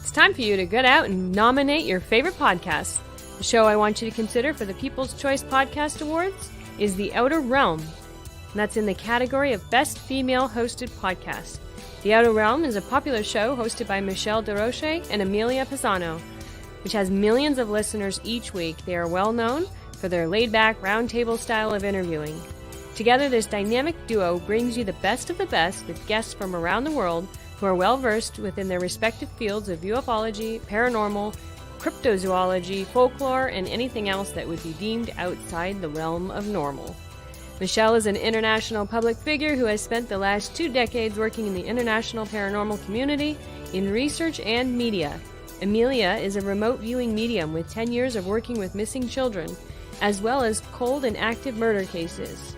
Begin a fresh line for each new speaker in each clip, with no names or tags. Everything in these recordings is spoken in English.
It's time for you to get out and nominate your favorite podcast. The show I want you to consider for the People's Choice Podcast Awards is The Outer Realm, and that's in the category of Best Female Hosted Podcast. The Outer Realm is a popular show hosted by Michelle DeRoche and Amelia Pisano, which has millions of listeners each week. They are well known for their laid-back, roundtable style of interviewing. Together, this dynamic duo brings you the best of the best with guests from around the world who are well-versed within their respective fields of ufology, paranormal, cryptozoology, folklore, and anything else that would be deemed outside the realm of normal. Michelle is an international public figure who has spent the last 2 decades working in the international paranormal community, in research and media. Amelia is a remote viewing medium with 10 years of working with missing children, as well as cold and active murder cases.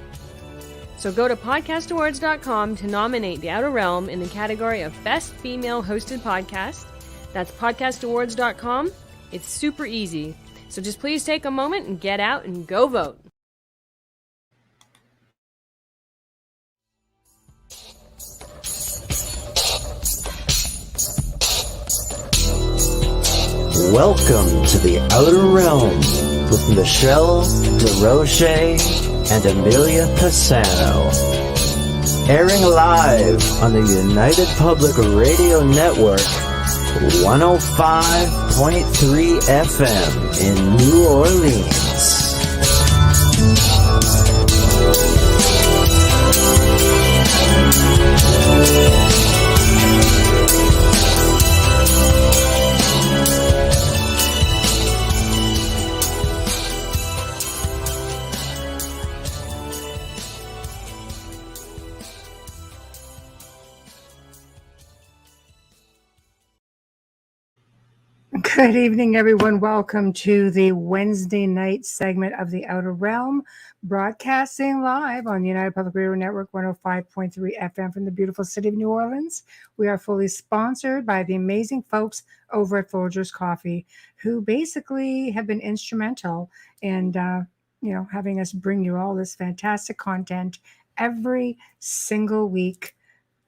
So go to podcastawards.com to nominate The Outer Realm in the category of Best Female Hosted Podcast. That's podcastawards.com. It's super easy. So just please take a moment and get out and go vote.
Welcome to The Outer Realm with Michelle DeRoche and Amelia Pisano. Airing live on the United Public Radio Network, 105.3 FM in New Orleans.
Good evening, everyone. Welcome to the Wednesday night segment of The Outer Realm, broadcasting live on the United Public Radio Network, 105.3 FM from the beautiful city of New Orleans. We are fully sponsored by the amazing folks over at Folgers Coffee, who basically have been instrumental in, having us bring you all this fantastic content every single week,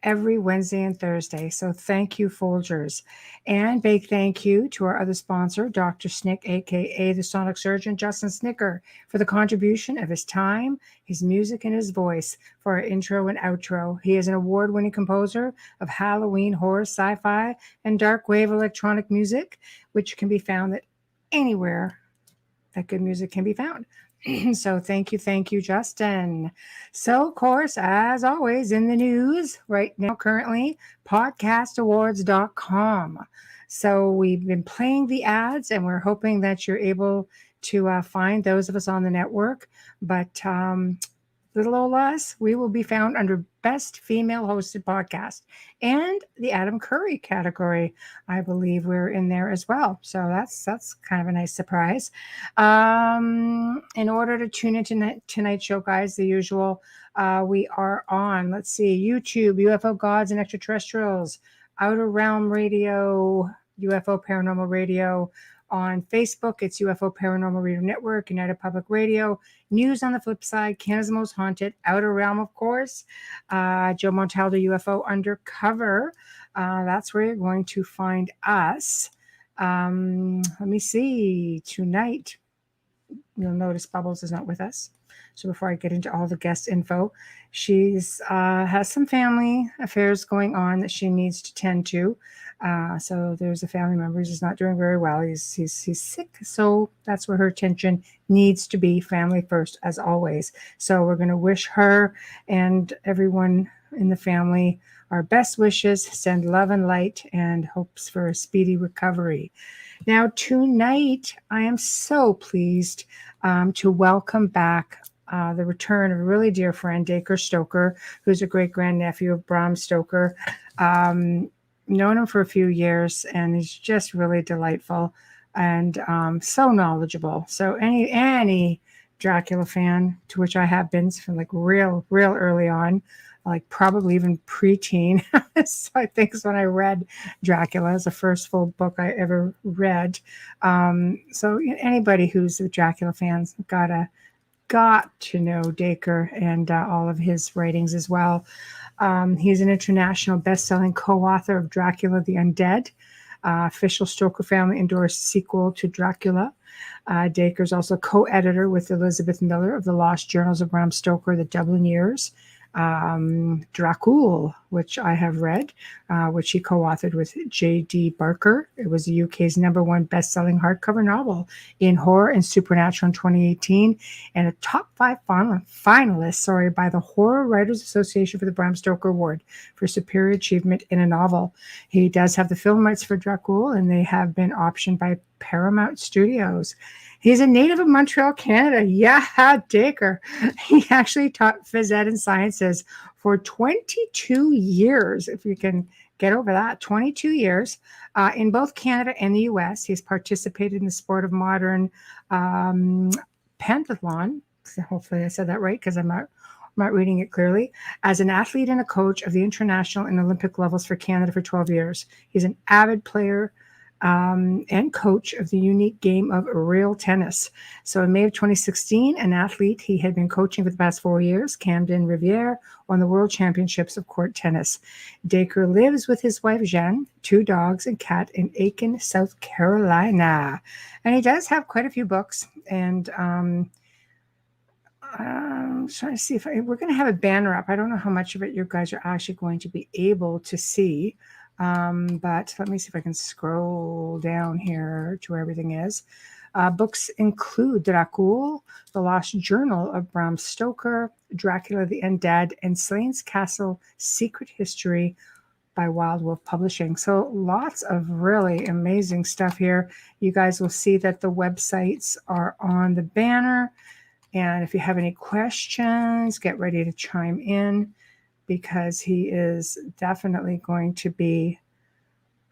every Wednesday and Thursday. So thank you, Folgers. And big thank you to our other sponsor, Dr. Snick, a.k.a. the Sonic Surgeon, Justin Snicker, for the contribution of his time, his music, and his voice for our intro and outro. He is an award-winning composer of Halloween, horror, sci-fi, and dark wave electronic music, which can be found at anywhere that good music can be found. So thank you, Justin. So, of course, as always, in the news right now, currently, podcastawards.com. So we've been playing the ads, and we're hoping that you're able to find those of us on the network. But little old us, we will be found under Best Female Hosted Podcast and the Adam Curry category. I believe we're in there as well. So that's kind of a nice surprise. In order to tune into tonight's show, guys, the usual, we are on, let's see, YouTube, UFO Gods and Extraterrestrials, Outer Realm Radio, UFO Paranormal Radio. On Facebook, it's UFO Paranormal Radio Network, United Public Radio. News on the flip side, Canada's Most Haunted, Outer Realm, of course. Joe Montaldo, UFO Undercover. That's where you're going to find us. Let me see. Tonight, you'll notice Bubbles is not with us. So before I get into all the guest info, she's has some family affairs going on that she needs to tend to. So there's a family member who's not doing very well. He's sick. So that's where her attention needs to be, family first, as always. So we're going to wish her and everyone in the family our best wishes, send love and light, and hopes for a speedy recovery. Now, tonight, I am so pleased to welcome back the return of a really dear friend, Dacre Stoker, who's a great-grandnephew of Bram Stoker. Known him for a few years, and he's just really delightful and so knowledgeable. So any Dracula fan, to which I have been from like real early on, like probably even preteen. So I think it's when I read Dracula as the first full book I ever read. So anybody who's a Dracula fan's got to know Dacre and all of his writings as well. He's an international best-selling co-author of Dracula the Un-Dead, official Stoker family endorsed sequel to Dracula. Dacre's also co-editor with Elizabeth Miller of the Lost Journals of Bram Stoker, The Dublin Years. Dracul, which I have read, which he co-authored with J.D. Barker. It was the UK's #1 best-selling hardcover novel in horror and supernatural in 2018, and a top 5 finalist, by the Horror Writers Association for the Bram Stoker Award for superior achievement in a novel. He does have the film rights for Dracul, and they have been optioned by Paramount Studios. He's a native of Montreal, Canada. Yeah, Dacre. He actually taught phys ed and sciences for 22 years, if you can get over that, 22 years, in both Canada and the U.S. He's participated in the sport of modern pentathlon. Hopefully I said that right, because I'm not reading it clearly. As an athlete and a coach of the international and Olympic levels for Canada for 12 years. He's an avid player and coach of the unique game of real tennis. So in May of 2016, an athlete he had been coaching for the past 4 years, Camden Riviere, won the World Championships of Court Tennis. Dacre lives with his wife, Jenne, 2 dogs and cat in Aiken, South Carolina. And he does have quite a few books. And I'm trying to see if we're going to have a banner up. I don't know how much of it you guys are actually going to be able to see. But let me see if I can scroll down here to where everything is. Books include Dracul, The Lost Journal of Bram Stoker, Dracula the Un-Dead, and Slane's Castle Secret History by Wild Wolf Publishing. So lots of really amazing stuff here. You guys will see that the websites are on the banner. And if you have any questions, get ready to chime in, because he is definitely going to be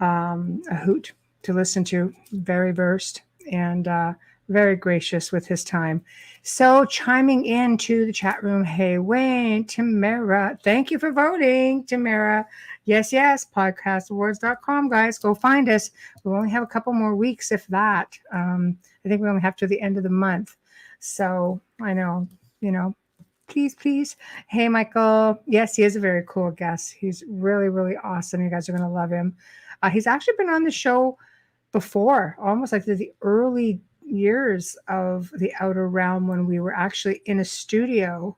a hoot to listen to. Very versed and very gracious with his time. So chiming into the chat room, hey, Wayne, Tamara, thank you for voting, Tamara. Yes, podcastawards.com, guys. Go find us. We only have a couple more weeks, if that. I think we only have to the end of the month. So I know, please. Hey, Michael. Yes, he is a very cool guest. He's really, really awesome. You guys are going to love him. He's actually been on the show before, almost like the early years of the Outer Realm, when we were actually in a studio.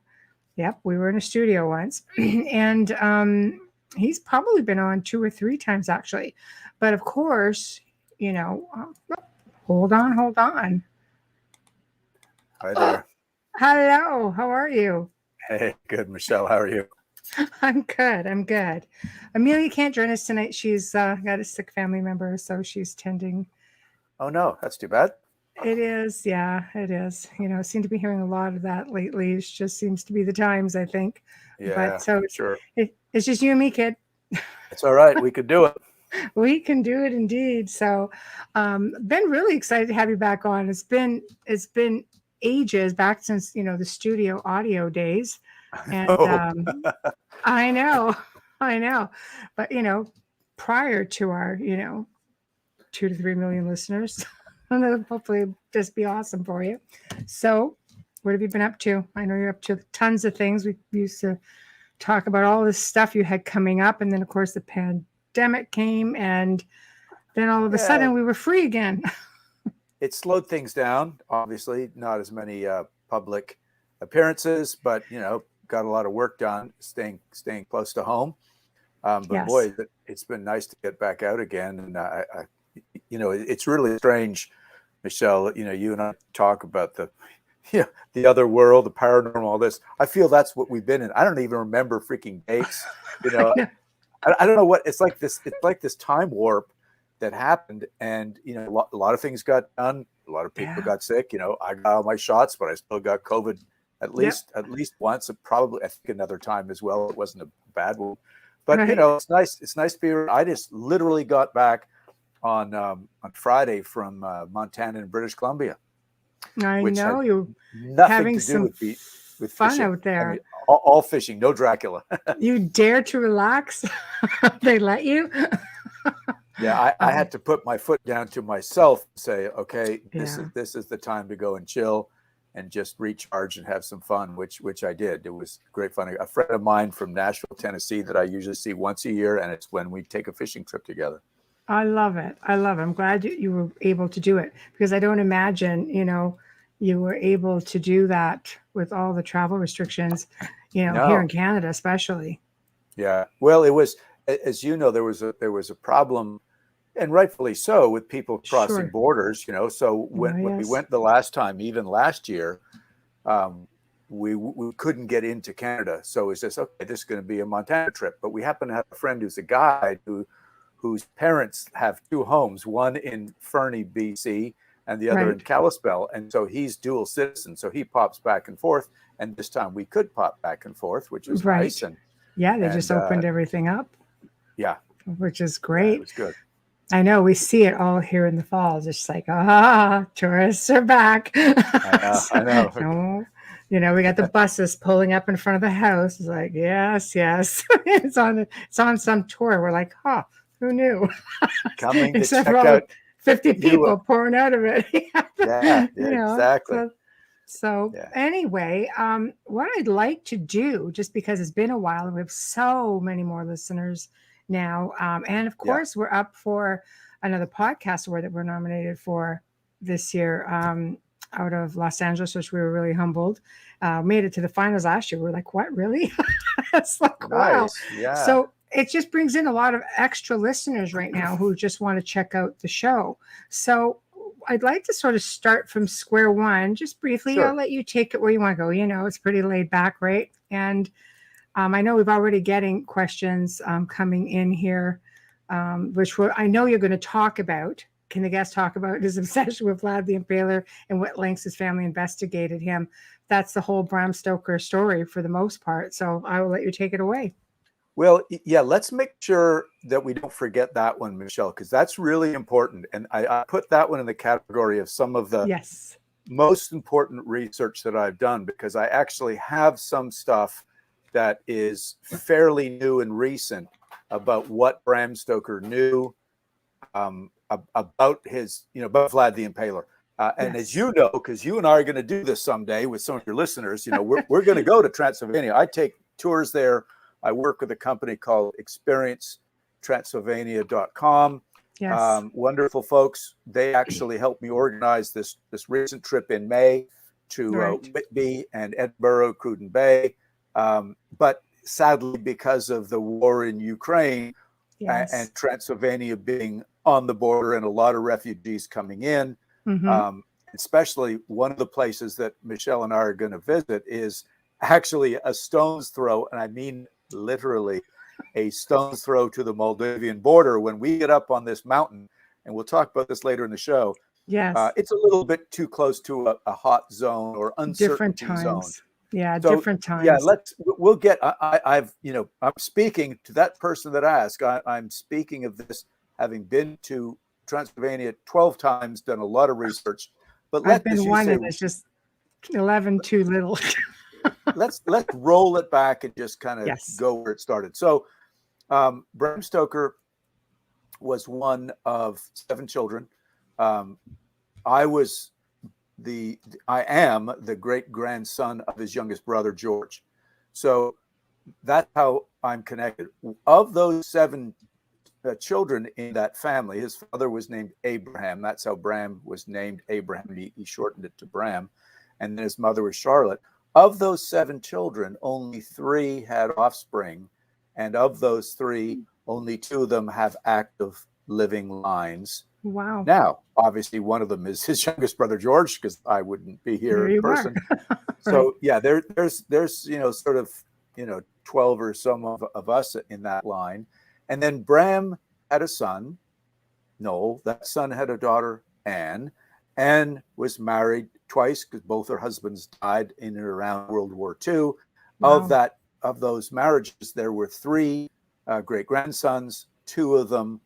Yep, we were in a studio once. And he's probably been on 2 or 3 times, actually. But of course, hold on.
Hi there.
Hello, how are you?
Hey, good, Michelle. How are you?
I'm good. Amelia can't join us tonight. She's got a sick family member, so she's tending.
Oh, no, that's too bad.
It is, yeah, it is. Seem to be hearing a lot of that lately. It just seems to be the times, I think.
Yeah,
but so
sure.
It's just you and me, kid.
It's all right. We could do it.
We can do it indeed. So, been really excited to have you back on. It's been ages back since the studio audio days. And I know, but prior to our 2 to 3 million listeners, hopefully just be awesome for you. So what have you been up to? I know you're up to tons of things. We used to talk about all this stuff you had coming up, and then of course the pandemic came, and then all of a sudden we were free again.
It slowed things down, obviously, not as many public appearances, but got a lot of work done, staying close to home. But yes. Boy, it's been nice to get back out again. And I it's really strange, Michelle. You and I talk about the other world, the paranormal, all this. I feel that's what we've been in. I don't even remember freaking dates. I don't know what it's like. It's like this time warp that happened, and a lot of things got done. A lot of people got sick. I got all my shots, but I still got COVID at least once, and probably I think another time as well. It wasn't a bad one, but it's nice. It's nice to be here. I just literally got back on Friday from Montana and British Columbia.
I know you're
having some with
fun
fishing.
out there.
I mean, all fishing, no Dracula.
You dare to relax? They let you?
Yeah, I had to put my foot down to myself and say, okay, this is the time to go and chill and just recharge and have some fun, which I did. It was great fun. A friend of mine from Nashville, Tennessee, that I usually see once a year, and it's when we take a fishing trip together.
I love it. I love it. I'm glad you were able to do it, because I don't imagine, you were able to do that with all the travel restrictions, here
No.
in Canada, especially.
Yeah. Well, it was, as you know, there was a problem, and rightfully so, with people crossing
Sure.
borders. So when,
Oh,
when we
yes.
went the last time, even last year, we couldn't get into Canada. So it's just, okay, this is going to be a Montana trip. But we happen to have a friend who's a guide whose parents have two homes, one in Fernie, BC, and the other in
Right.
Kalispell. And so he's dual citizen. So he pops back and forth. And this time we could pop back and forth, which was
Right.
nice.
Yeah, they just opened everything up,
Yeah,
which is
yeah, it
great.
was good.
I know we see it all here in the falls. It's like, tourists are back.
I know.
So, we got the buses pulling up in front of the house. It's like, yes, yes. it's on some tour. We're like, who knew?
Coming to
Except
check
for all
out
the 50
you.
people pouring out of it.
Yeah, exactly.
So
Yeah.
anyway, what I'd like to do, just because it's been a while and we have so many more listeners now, and of course we're up for another podcast award that we're nominated for this year, out of Los Angeles, which we were really humbled. Made it to the finals last year. We're like, what, really? It's like, wow.
Nice. Yeah.
So it just brings in a lot of extra listeners right now who just want to check out the show. So I'd like to sort of start from square one, just briefly.
Sure.
I'll let you take it where you want to go. It's pretty laid back, right? And I know we've already getting questions coming in here, which I know you're going to talk about. Can the guest talk about his obsession with Vlad the Impaler and what lengths his family investigated him? That's the whole Bram Stoker story for the most part. So I will let you take it away.
Well, yeah, let's make sure that we don't forget that one, Michelle, because that's really important. And I put that one in the category of some of the most important research that I've done, because I actually have some stuff that is fairly new and recent about what Bram Stoker knew about his, about Vlad the Impaler. And as you know, because you and I are going to do this someday with some of your listeners, we're going to go to Transylvania. I take tours there. I work with a company called experiencetransylvania.com.
Yes.
Wonderful folks. They actually helped me organize this recent trip in May to Whitby and Edinburgh, Cruden Bay. But sadly, because of the war in Ukraine and Transylvania being on the border and a lot of refugees coming in, especially one of the places that Michelle and I are going to visit is actually a stone's throw, and I mean literally a stone's throw to the Moldavian border. When we get up on this mountain, and we'll talk about this later in the show, it's a little bit too close to a hot zone or uncertainty zone.
Yeah, so, different times.
Yeah, we'll get. I'm speaking to that person that asked. I'm speaking of this, having been to Transylvania 12 times, done a lot of research. But
I've been one, and it's just 11 too little.
let's roll it back and just kind of go where it started. So Bram Stoker was one of 7 children. I am the great grandson of his youngest brother, George. So that's how I'm connected. Of those 7 children in that family, his father was named Abraham. That's how Bram was named, Abraham. He shortened it to Bram. And then his mother was Charlotte. Of those 7 children, only 3 had offspring. And of those 3, only 2 of them have active living lines.
Wow.
Now, obviously, one of them is his youngest brother, George, because I wouldn't be here in person. So, yeah, there's sort of, 12 or some of us in that line. And then Bram had a son, Noel. That son had a daughter, Anne. Anne was married twice because both her husbands died in and around World War II. Wow. Of those marriages, there were 3 great-grandsons. 2 of them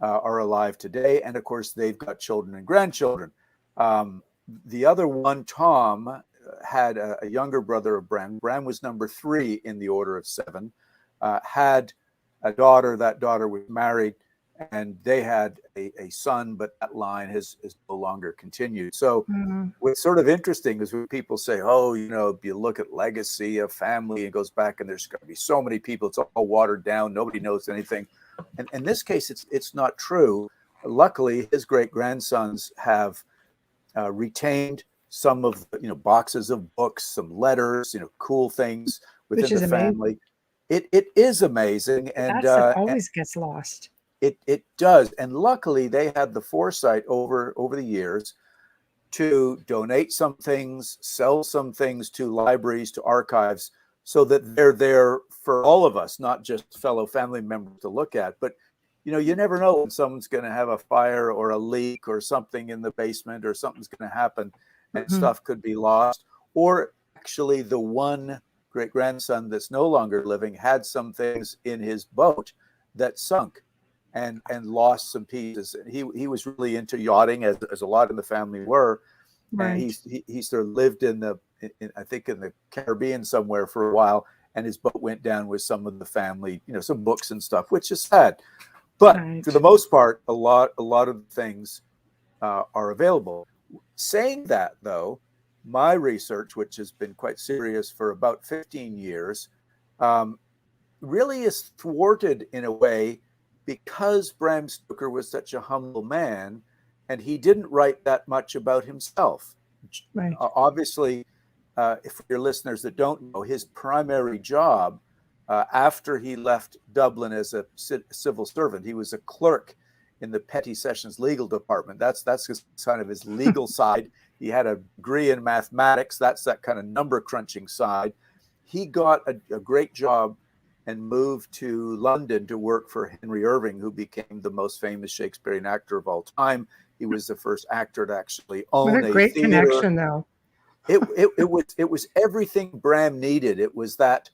are alive today. And of course, they've got children and grandchildren. The other one, Tom, had a younger brother of Bram. Bram was number 3 in the order of 7, had a daughter. That daughter was married, and they had a son, but that line has no longer continued. So what's sort of interesting is when people say, if you look at legacy of family, it goes back and there's going to be so many people, it's all watered down, nobody knows anything. And in this case, it's not true. Luckily, his great-grandsons have retained some of the, boxes of books, some letters, cool things within the family. It is amazing, and
that always gets lost.
It does, and luckily they had the foresight over the years to donate some things, sell some things to libraries, to archives, so that they're there for all of us, not just fellow family members to look at. But you never know when someone's going to have a fire or a leak or something in the basement, or something's going to happen, and stuff could be lost. Or actually, the one great-grandson that's no longer living had some things in his boat that sunk and lost some pieces. He was really into yachting, as a lot of the family were. Right. And he sort of lived I think in the Caribbean somewhere for a while, and his boat went down with some of the family, some books and stuff, which is sad. But for the most part, a lot of things are available. Saying that, though, my research, which has been quite serious for about 15 years, really is thwarted in a way because Bram Stoker was such a humble man, and he didn't write that much about himself. Right. Obviously, if your listeners that don't know, his primary job after he left Dublin as a civil servant, he was a clerk in the Petty Sessions legal department. That's kind of his legal side. He had a degree in mathematics. That's that kind of number crunching side. He got a great job and moved to London to work for Henry Irving, who became the most famous Shakespearean actor of all time. He was the first actor to actually own
a great
theater.
Connection, though.
It was everything Bram needed. It was that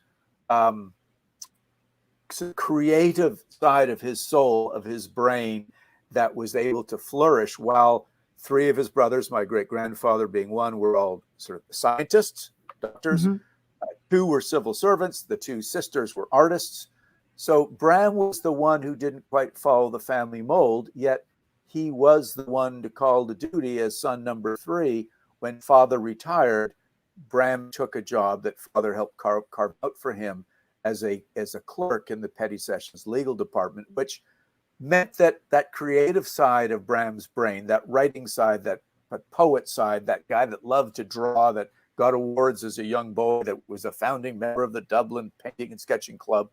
creative side of his soul, of his brain, that was able to flourish, while three of his brothers, my great-grandfather being one, were all sort of scientists, doctors. Two were civil servants. The two sisters were artists. So Bram was the one who didn't quite follow the family mold, yet he was the one to call to duty as son number 3. When father retired, Bram took a job that father helped carve out for him as a clerk in the Petty Sessions legal department, which meant that creative side of Bram's brain, that writing side, that poet side, that guy that loved to draw, that got awards as a young boy, that was a founding member of the Dublin Painting and Sketching Club,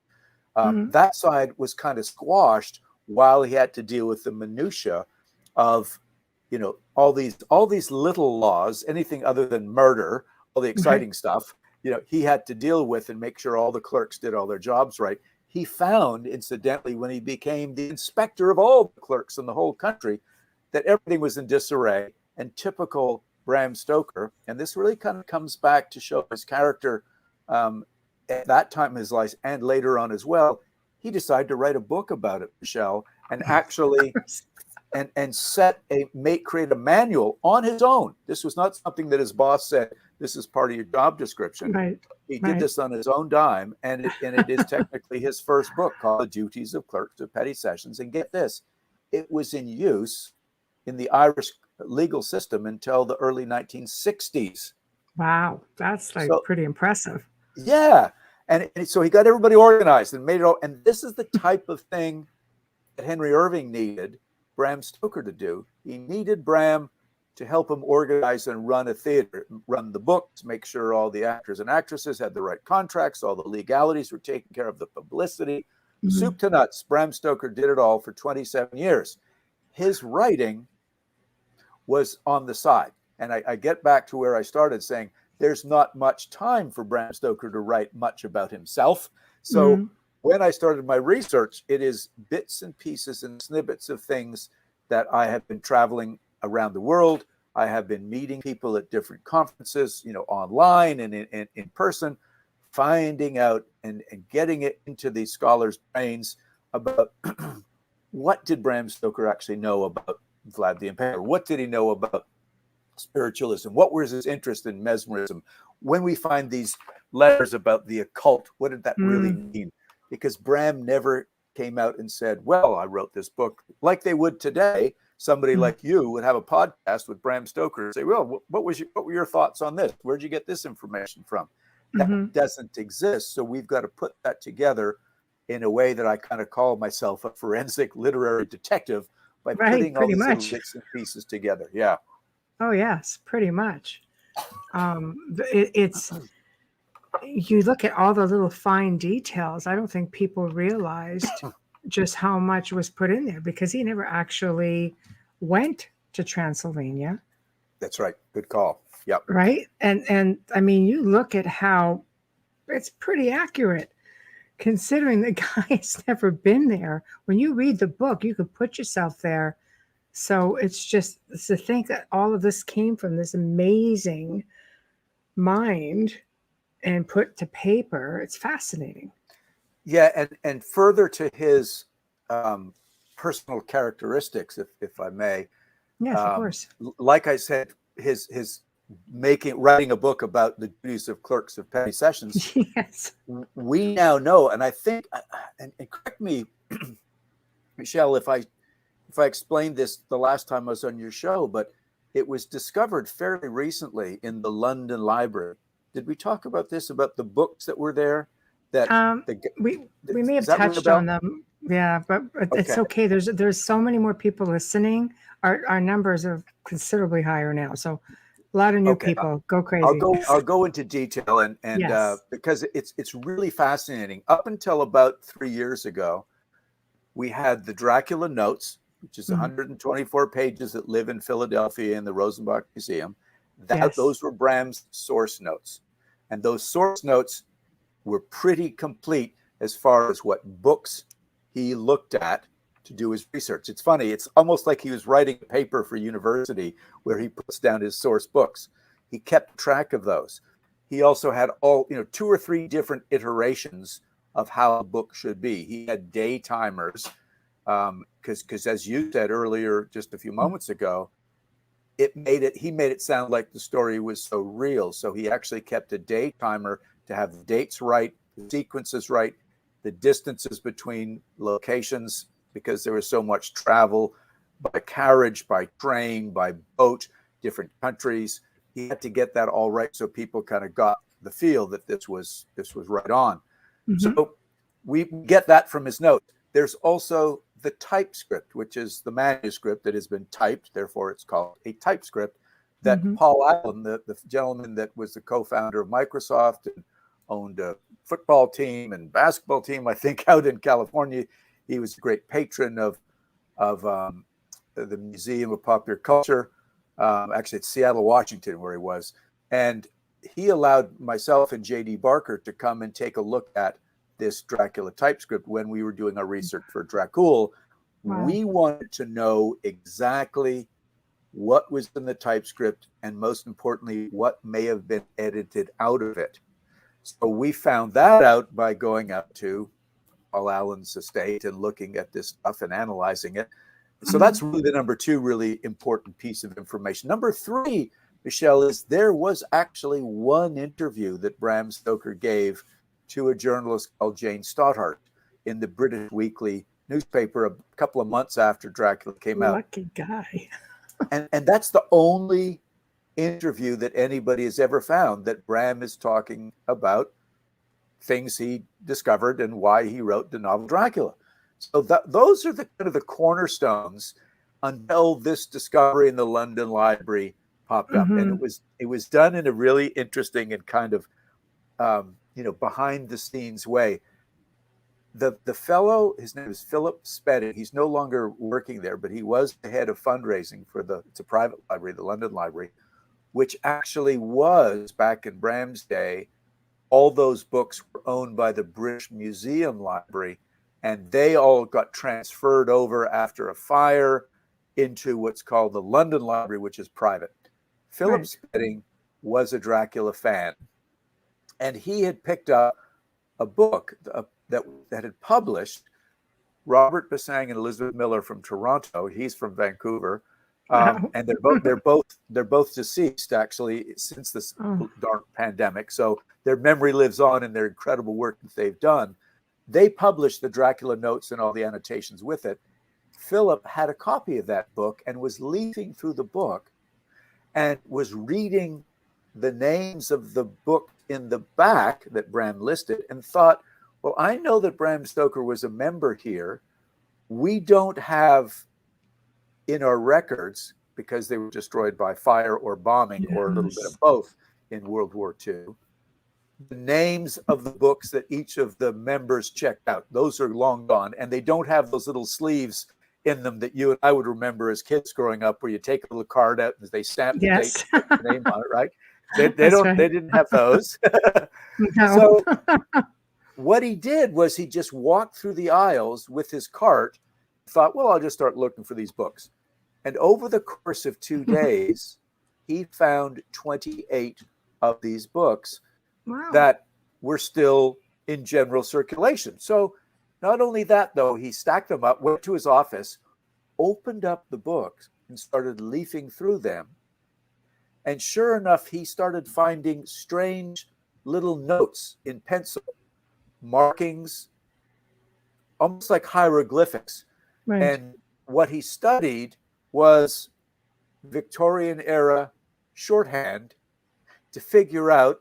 that side was kind of squashed while he had to deal with the minutia of, all these little laws, anything other than murder, all the exciting stuff, he had to deal with and make sure all the clerks did all their jobs right. He found, incidentally, when he became the inspector of all the clerks in the whole country, that everything was in disarray. And typical Bram Stoker, and this really kind of comes back to show his character at that time in his life and later on as well, he decided to write a book about it, Michelle, and actually and create a manual on his own. This was not something that his boss said, this is part of your job description. Right. He did this on his own dime, and it is technically his first book, called The Duties of Clerks of Petty Sessions. And get this, it was in use in the Irish legal system until the early 1960s.
Wow, that's pretty impressive.
Yeah, and so he got everybody organized and made it all. And this is the type of thing that Henry Irving needed Bram Stoker to do. He needed Bram to help him organize and run a theater, run the books, make sure all the actors and actresses had the right contracts, all the legalities were taken care of, the publicity, soup to nuts. Bram Stoker did it all for 27 years. His writing was on the side. And I get back to where I started saying, there's not much time for Bram Stoker to write much about himself. So when I started my research, it is bits and pieces and snippets of things that I have been traveling around the world. I have been meeting people at different conferences, online and in person, finding out and getting it into these scholars' brains about what did Bram Stoker actually know about Vlad the Impaler? What did he know about spiritualism? What was his interest in mesmerism? When we find these letters about the occult, what did that really mean? Because Bram never came out and said, well, I wrote this book, like they would today. Somebody like you would have a podcast with Bram Stoker and say, well, what were your thoughts on this? Where'd you get this information from? That doesn't exist. So we've got to put that together in a way that I kind of call myself a forensic literary detective by
Right,
putting all
pretty
these little
much.
bits and pieces together. Yeah.
Oh yes, pretty much. It's you look at all the little fine details. I don't think people realized just how much was put in there because he never actually went to Transylvania,
That's right. Good call. Yep.
right? And I mean, you look at how it's pretty accurate considering the guy's never been there. When you read the book, you could put yourself there. So it's to think that all of this came from this amazing mind and put to paper. It's fascinating.
Yeah, and further to his personal characteristics, if I may.
Yes, of course.
Like I said, his writing a book about the duties of clerks of petty sessions.
Yes.
We now know, and I think, and correct me, Michelle, if I explained this the last time I was on your show, but it was discovered fairly recently in the London Library. Did we talk about this, about the books that were there? That
we may have touched on them. Yeah, but it's okay. There's so many more people listening. Our numbers are considerably higher now. So a lot of new people. Go crazy.
I'll go into detail and
yes.
Because it's really fascinating. Up until about 3 years ago, we had the Dracula notes, which is 124 pages that live in Philadelphia in the Rosenbach Museum. Those were Bram's source notes. And those source notes were pretty complete as far as what books he looked at to do his research. It's funny. It's almost like he was writing a paper for university where he puts down his source books. He kept track of those. He also had 2 or 3 different iterations of how a book should be. He had day timers because as you said earlier, just a few moments ago, he made it sound like the story was so real. So he actually kept a day timer to have the dates right, the sequences right, the distances between locations, because there was so much travel by carriage, by train, by boat, different countries. He had to get that all right so people kind of got the feel that this was right on. So we get that from his notes. There's also the typescript, which is the manuscript that has been typed, therefore it's called a typescript, that Paul Allen, the gentleman that was the co-founder of Microsoft and owned a football team and basketball team, I think, out in California. He was a great patron of the Museum of Popular Culture, actually it's Seattle, Washington, where he was. And he allowed myself and J.D. Barker to come and take a look at this Dracula typescript when we were doing our research for Dracul. Wow. We wanted to know exactly what was in the typescript and, most importantly, what may have been edited out of it. So we found that out by going up to Paul Allen's estate and looking at this stuff and analyzing it. So that's really the number 2 really important piece of information. Number 3, Michelle, is there was actually one interview that Bram Stoker gave to a journalist called Jane Stothart in the British Weekly newspaper a couple of months after Dracula came out.
Lucky guy.
and that's the only interview that anybody has ever found that Bram is talking about things he discovered and why he wrote the novel Dracula. So those are the kind of the cornerstones until this discovery in the London Library popped up. And it was done in a really interesting and kind of behind the scenes way. The fellow, his name is Philip Spedding. He's no longer working there, but he was the head of fundraising for it's a private library, the London Library, which actually was, back in Bram's day, all those books were owned by the British Museum Library, and they all got transferred over after a fire into what's called the London Library, which is private. Philip Spedding was a Dracula fan, and he had picked up a book that had published Robert Basang and Elizabeth Miller from Toronto. He's from Vancouver, and they're both deceased actually since this dark pandemic. So their memory lives on in their incredible work that they've done. They published the Dracula notes and all the annotations with it. Philip had a copy of that book and was leafing through the book and was reading the names of the book in the back that Bram listed and thought, Well, I know that Bram Stoker was a member here. We don't have in our records, because they were destroyed by fire or bombing or a little bit of both in World War II, the names of the books that each of the members checked out. Those are long gone, and they don't have those little sleeves in them that you and I would remember as kids growing up, where you take a little card out and they stamp the date and put your name on it, right? They didn't have those.
No.
So what he did was he just walked through the aisles with his cart, thought, well, I'll just start looking for these books. And over the course of 2 days, he found 28 of these books that were still in general circulation. So not only that, though, he stacked them up, went to his office, opened up the books and started leafing through them. And sure enough, he started finding strange little notes in pencil, markings, almost like hieroglyphics.
Right.
And what he studied was Victorian era shorthand to figure out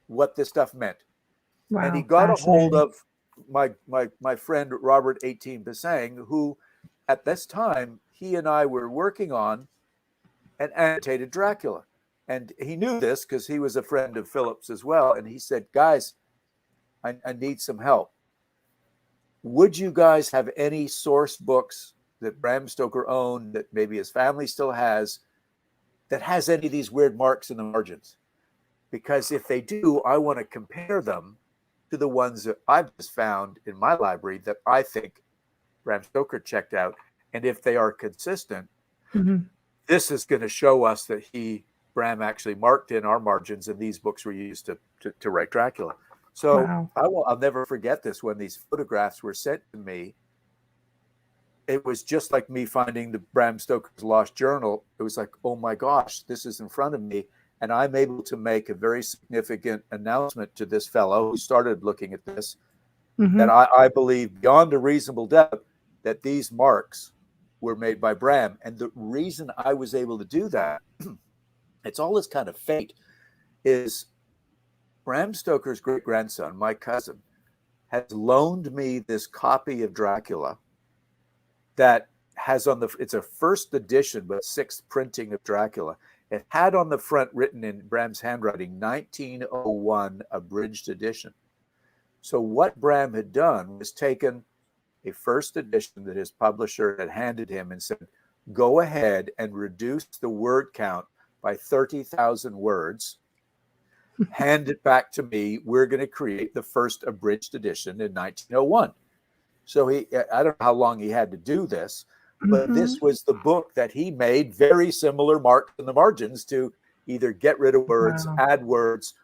what this stuff meant.
Wow,
and he got a hold of my friend Robert 18 Basang, who at this time he and I were working on an annotated Dracula. And he knew this because he was a friend of Philip's as well. And he said, guys, I need some help. Would you guys have any source books that Bram Stoker owned, that maybe his family still has, that has any of these weird marks in the margins? Because if they do, I want to compare them to the ones that I've just found in my library that I think Bram Stoker checked out. And if they are consistent, this is going to show us that Bram actually marked in our margins, and these books were used to write Dracula. So I'll never forget this. When these photographs were sent to me, it was just like me finding the Bram Stoker's lost journal. It was like, oh my gosh, this is in front of me. And I'm able to make a very significant announcement to this fellow who started looking at this, that I believe beyond a reasonable doubt that these marks were made by Bram. And the reason I was able to do that, it's all this kind of fate, is Bram Stoker's great-grandson, my cousin, has loaned me this copy of Dracula that has it's a first edition, but sixth printing of Dracula. It had on the front, written in Bram's handwriting, 1901 abridged edition. So what Bram had done was taken a first edition that his publisher had handed him and said, go ahead and reduce the word count by 30,000 words, hand it back to me. We're going to create the first abridged edition in 1901. So I don't know how long he had to do this, but this was the book that he made very similar marks in the margins to either get rid of words, add words.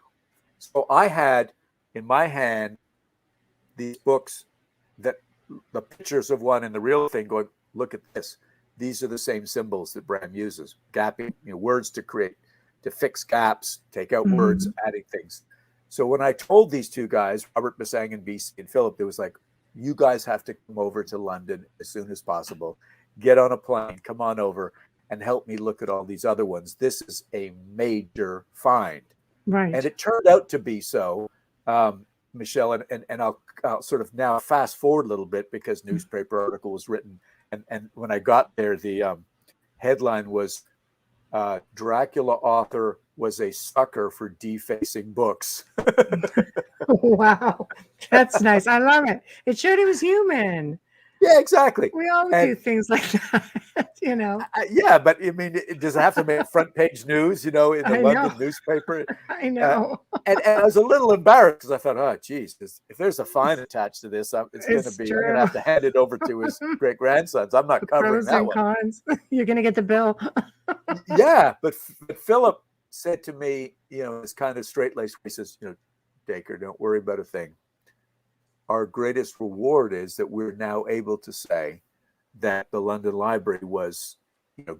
So I had in my hand these books, that the pictures of one and the real thing, going, look at this. These are the same symbols that Bram uses. Gapping, words to fix gaps, take out words, adding things. So when I told these two guys, Robert Basang and BC and Philip, it was like, you guys have to come over to London as soon as possible. Get on a plane, come on over, and help me look at all these other ones. This is a major find.
Right.
And it turned out to be so, Michelle, and I'll sort of now fast forward a little bit, because newspaper article was written. And when I got there, the headline was, Dracula author was a sucker for defacing books.
Wow. That's nice. I love it. It showed he was human.
Yeah, exactly.
We all do things like that,
Yeah, but I mean, does it have to make front page news, in the London newspaper?
I know.
And I was a little embarrassed, because I thought, oh, geez, if there's a fine attached to this, it's going to be, I'm going to have to hand it over to his great grandsons. I'm not covering that one.
Cons. You're going to get the bill.
Yeah, but Philip said to me, it's kind of straight-laced. He says, Dacre, don't worry about a thing. Our greatest reward is that we're now able to say that the London Library was,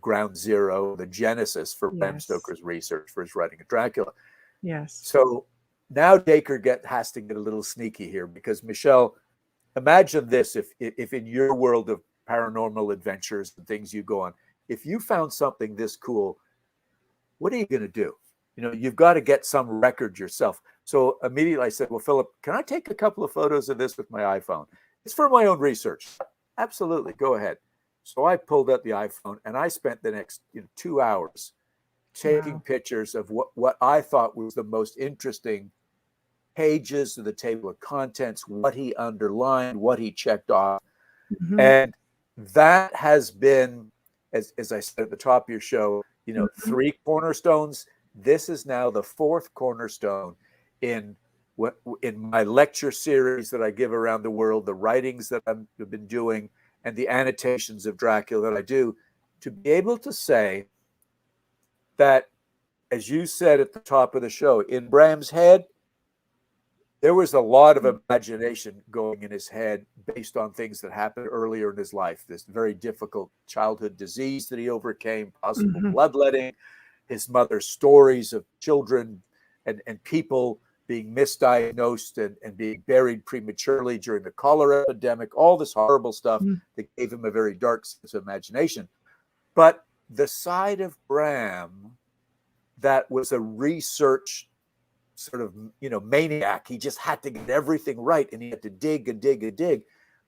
ground zero, the genesis for Bram Stoker's research, for his writing of Dracula.
Yes.
So now Dacre has to get a little sneaky here, because Michelle, imagine this: if in your world of paranormal adventures and things you go on, if you found something this cool, what are you going to do? you've got to get some record yourself. So immediately I said, well, Philip, can I take a couple of photos of this with my iPhone? It's for my own research. Absolutely. Go ahead. So I pulled out the iPhone and I spent the next 2 hours taking pictures of what I thought was the most interesting pages of the table of contents, what he underlined, what he checked off. And that has been, as I said at the top of your show, 3 cornerstones. This is now the 4th cornerstone in my lecture series that I give around the world, the writings that I've been doing, and the annotations of Dracula that I do, to be able to say that, as you said at the top of the show, in Bram's head, there was a lot of imagination going in his head based on things that happened earlier in his life. This very difficult childhood disease that he overcame, possible bloodletting, his mother's stories of children and people being misdiagnosed and being buried prematurely during the cholera epidemic, all this horrible stuff that gave him a very dark sense of imagination. But the side of Bram that was a research sort of, maniac, he just had to get everything right and he had to dig and dig and dig.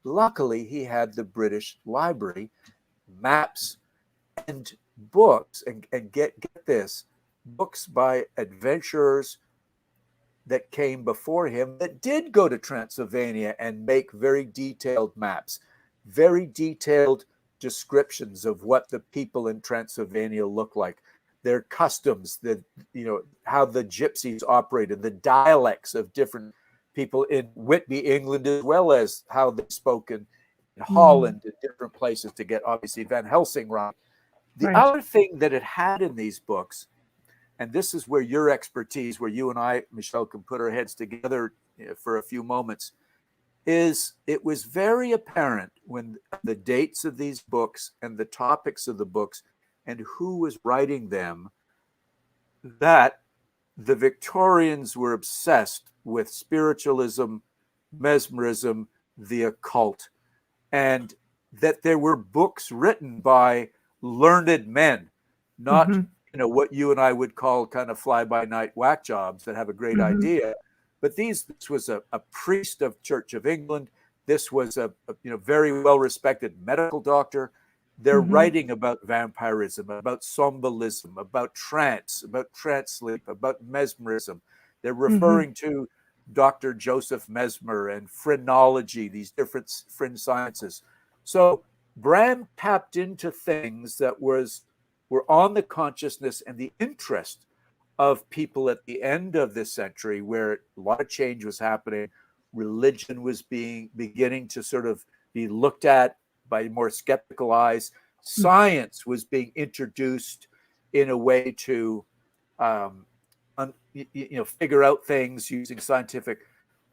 Luckily, he had the British Library, maps and books, and get this, books by adventurers that came before him that did go to Transylvania and make very detailed maps, very detailed descriptions of what the people in Transylvania look like, their customs, how the gypsies operated, the dialects of different people in Whitby, England, as well as how they spoke in Holland and different places to get obviously Van Helsing right. The other thing that it had in these books, and this is where your expertise, where you and I, Michelle, can put our heads together for a few moments, is it was very apparent when the dates of these books and the topics of the books and who was writing them, that the Victorians were obsessed with spiritualism, mesmerism, the occult, and that there were books written by learned men, not what you and I would call kind of fly-by-night whack jobs that have a great idea. But this was a priest of Church of England. This was a very well-respected medical doctor. They're writing about vampirism, about somnambulism, about trance sleep, about mesmerism. They're referring to Dr. Joseph Mesmer and phrenology, these different fringe sciences. So Bram tapped into things that were on the consciousness and the interest of people at the end of this century, where a lot of change was happening. Religion was beginning to sort of be looked at by more skeptical eyes. Science was being introduced in a way to figure out things using scientific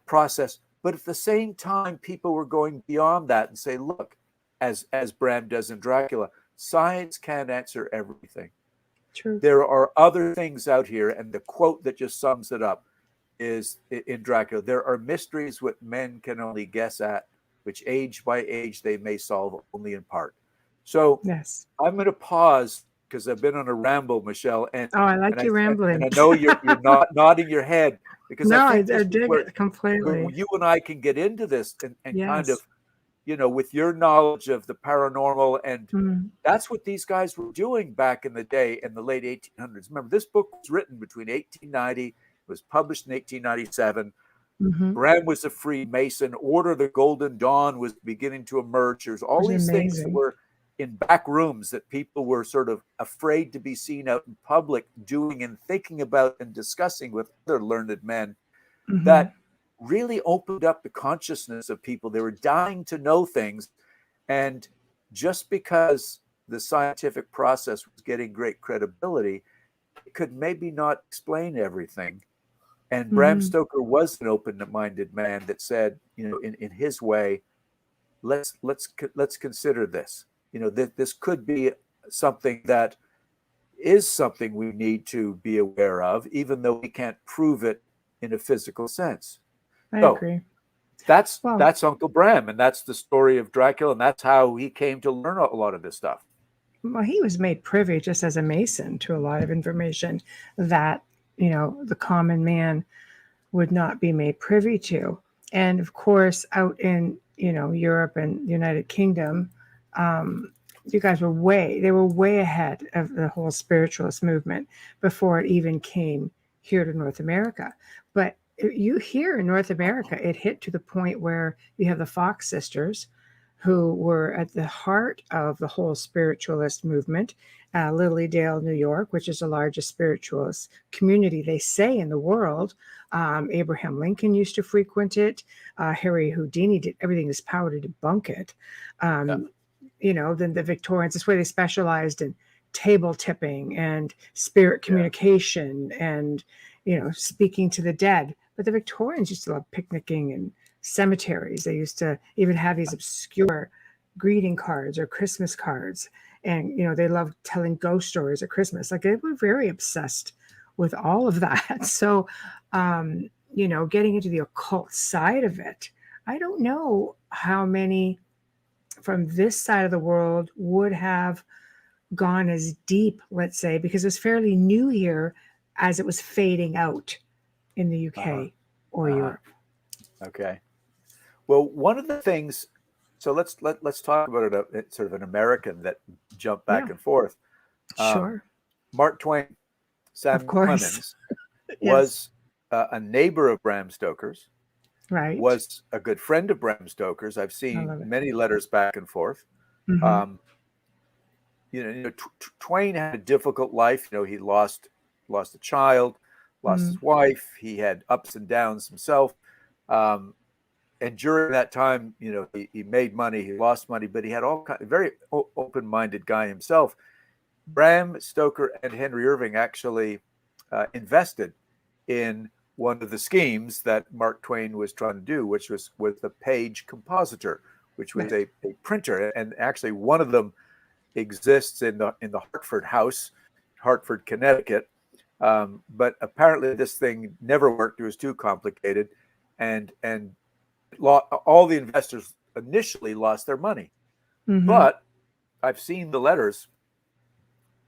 process. But at the same time, people were going beyond that and say, look, as Bram does in Dracula, science can't answer everything.
True.
There are other things out here, and the quote that just sums it up is in Dracula: there are mysteries which men can only guess at, which age by age they may solve only in part. So
yes,
I'm going to pause because I've been on a ramble, Michelle. And
I like you rambling.
And I know you're not nodding your head because
no,
I
dig it completely.
You and I can get into this and
yes.
kind of, with your knowledge of the paranormal, and that's what these guys were doing back in the day in the late 1800s. Remember, this book was written between 1890, it was published in 1897. Bram was a Freemason. Order of the Golden Dawn was beginning to emerge. There's all these things that were in back rooms that people were sort of afraid to be seen out in public doing and thinking about and discussing with other learned men, that really opened up the consciousness of people. They were dying to know things. And just because the scientific process was getting great credibility, it could maybe not explain everything. And Bram Stoker was an open-minded man that said, in his way, let's consider this. This could be something that is something we need to be aware of, even though we can't prove it in a physical sense.
I agree.
That's Uncle Bram, and that's the story of Dracula, and that's how he came to learn a lot of this stuff.
Well, he was made privy just as a Mason to a lot of information that the common man would not be made privy to. And of course, out in, Europe and the United Kingdom, you guys were way ahead of the whole spiritualist movement before it even came here to North America. But you here in North America, it hit to the point where you have the Fox sisters, who were at the heart of the whole spiritualist movement. Lilydale, New York, which is the largest spiritualist community, they say, in the world. Abraham Lincoln used to frequent it. Harry Houdini did everything in his power to debunk it. Then the Victorians, this way they specialized in table tipping and spirit communication and, speaking to the dead. But the Victorians used to love picnicking in cemeteries. They used to even have these obscure greeting cards or Christmas cards. And, they loved telling ghost stories at Christmas. Like, they were very obsessed with all of that. So, getting into the occult side of it, I don't know how many from this side of the world would have gone as deep, let's say, because it's fairly new here as it was fading out in the UK or Europe.
Okay. Well, one of the things, so let's talk about it, sort of an American that jumped back and forth.
Sure.
Mark Twain, Sam Clemens, was a neighbor of Bram Stoker's.
Right.
Was a good friend of Bram Stoker's. I've seen many letters back and forth.
Mm-hmm.
Twain had a difficult life. He lost a child, lost his wife. He had ups and downs himself. And during that time, he made money, he lost money, but he had very open-minded guy himself. Bram Stoker and Henry Irving actually invested in one of the schemes that Mark Twain was trying to do, which was with the Page Compositor, which was a printer. And actually one of them exists in the Hartford house, Hartford, Connecticut. But apparently this thing never worked. It was too complicated. And all the investors initially lost their money. Mm-hmm. But I've seen the letters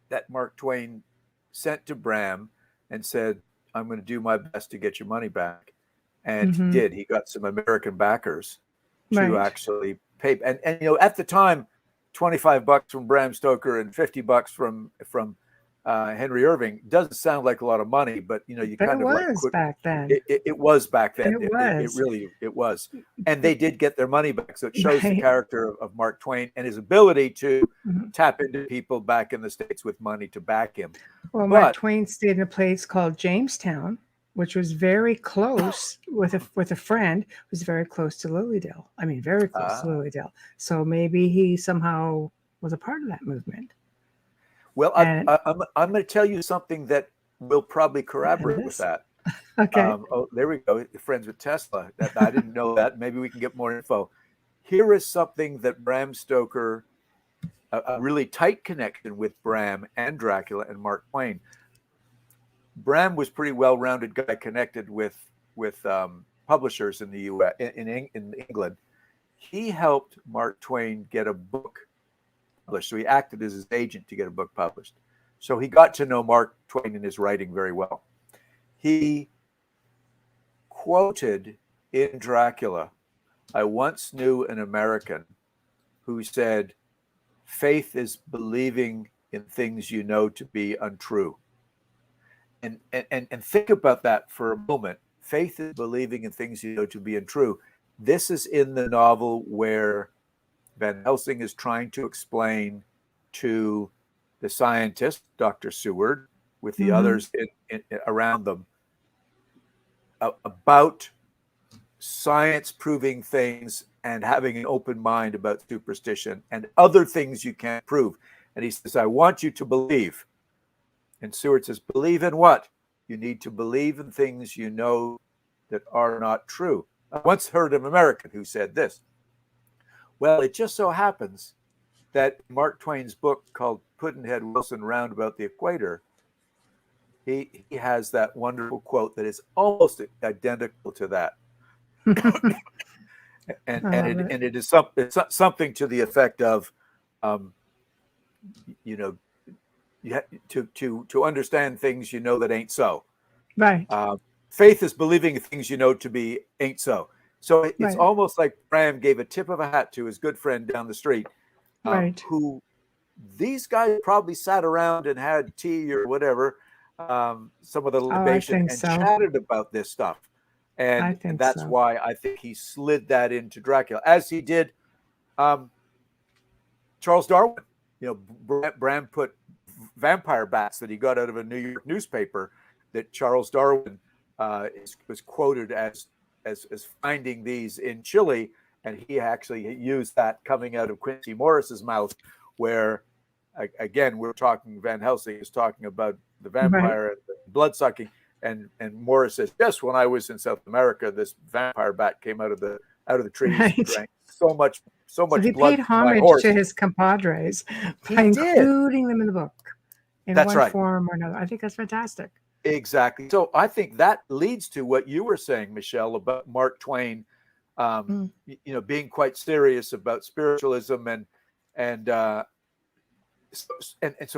that Mark Twain sent to Bram and said, I'm going to do my best to get your money back. And he did. He got some American backers to actually pay. And at the time, $25 from Bram Stoker and $50 from Henry Irving doesn't sound like a lot of money, but you
but
kind
it
of
was back then.
It was back then.
It
was, and they did get their money back. So it shows the character of Mark Twain and his ability to tap into people back in the States with money to back him.
Well, Mark Twain stayed in a place called Jamestown, which was very close with a friend who's very close to Lilydale. I mean, very close to Lilydale. So maybe he somehow was a part of that movement.
Well, I'm going to tell you something that will probably corroborate with that.
Okay.
There we go. Friends with Tesla. I didn't know that. Maybe we can get more info. Here is something that Bram Stoker, a really tight connection with Bram and Dracula and Mark Twain. Bram was pretty well-rounded guy, connected with publishers in the U.S. in England. He helped Mark Twain get a book published. So he acted as his agent to get a book published. So he got to know Mark Twain and his writing very well. He quoted in Dracula, I once knew an American who said, faith is believing in things you know to be untrue. And think about that for a moment. Faith is believing in things you know to be untrue. This is in the novel where Van Helsing is trying to explain to the scientist, Dr. Seward, with the others around them, about science proving things and having an open mind about superstition and other things you can't prove. And he says, I want you to believe. And Seward says, believe in what? You need to believe in things you know that are not true. I once heard of an American who said this. Well, it just so happens that Mark Twain's book called Pudd'nhead Wilson Round About the Equator, he has that wonderful quote that is almost identical to that. and it is something to the effect of, you have to understand things you know that ain't so.
Right.
Faith is believing things you know to be ain't so. So it's
Right.
almost like Bram gave a tip of a hat to his good friend down the street,
Right.
who these guys probably sat around and had tea or whatever, some of the
Oh, I
libation,
think
and
so.
chatted about this stuff.
I
And
think
that's
so.
why I think he slid that into Dracula, as he did Charles Darwin. You know, Bram put vampire bats that he got out of a New York newspaper that Charles Darwin was quoted as finding these in Chile, and he actually used that coming out of Quincy Morris's mouth, where again we're talking, Van Helsing is talking about the vampire and the blood sucking, and Morris says, yes, when I was in South America, this vampire bat came out of the trees and drank so much
So he
blood
paid
from my
homage
horse.
to his compadres
He
by
did.
including them in the book in
That's
one
right.
form or another. I think that's fantastic.
Exactly. So I think that leads to what you were saying, Michelle, about Mark Twain, you know, being quite serious about spiritualism, and so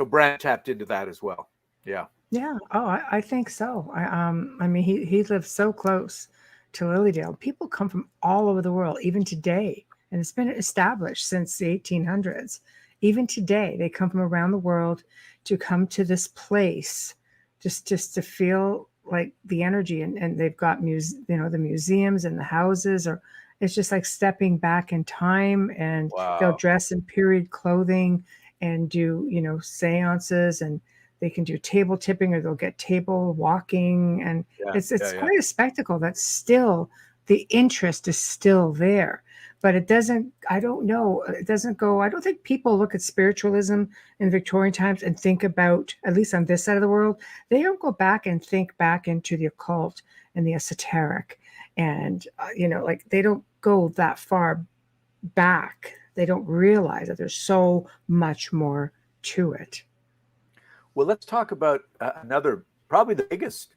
Bram tapped into that as well. Yeah.
Yeah. Oh, I think so. I mean, he lives so close to Lilydale. People come from all over the world, even today, and it's been established since the 1800s. Even today, they come from around the world to come to this place, just to feel like the energy. And they've got the museums and the houses, or it's just like stepping back in time. And they'll
Wow.
dress in period clothing and do seances, and they can do table tipping, or they'll get table walking, and it's quite a spectacle. That's still, the interest is still there, but it doesn't, I don't know, it doesn't go, I don't think people look at spiritualism in Victorian times and think about, at least on this side of the world, they don't go back and think back into the occult and the esoteric, and like they don't go that far back. They don't realize that there's so much more to it.
Well, let's talk about another, probably the biggest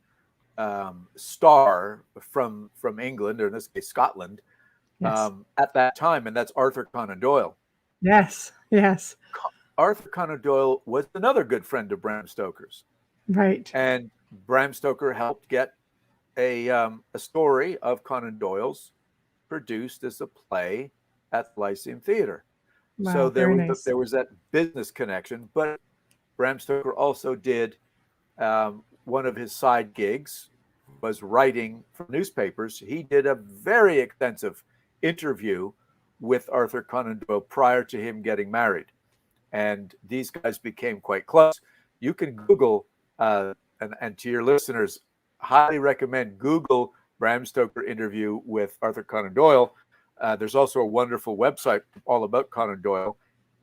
star from England, or in this case Scotland,
Yes.
at that time, and that's Arthur Conan Doyle.
Yes.
Arthur Conan Doyle was another good friend of Bram Stoker's.
Right.
And Bram Stoker helped get a story of Conan Doyle's produced as a play at the Lyceum Theatre.
Wow,
so there was that business connection, but Bram Stoker also did one of his side gigs was writing for newspapers. He did a very extensive interview with Arthur Conan Doyle prior to him getting married, and these guys became quite close. You can Google, and to your listeners, highly recommend Google Bram Stoker interview with Arthur Conan Doyle. There's also a wonderful website all about Conan Doyle.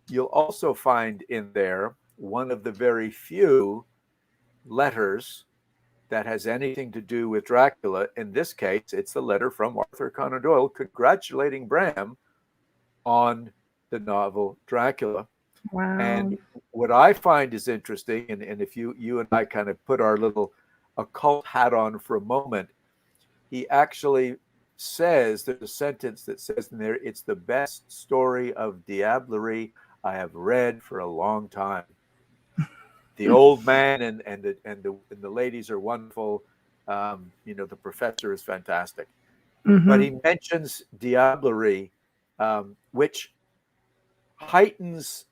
You'll also find in there one of the very few letters that has anything to do with Dracula. In this case, it's the letter from Arthur Conan Doyle congratulating Bram on the novel Dracula.
Wow.
And what I find is interesting, and if you and I kind of put our little occult hat on for a moment, he actually says, there's a sentence that says in there, it's the best story of diablerie I have read for a long time. The old man and the ladies are wonderful. The professor is fantastic.
Mm-hmm.
But he mentions diablerie, which heightens.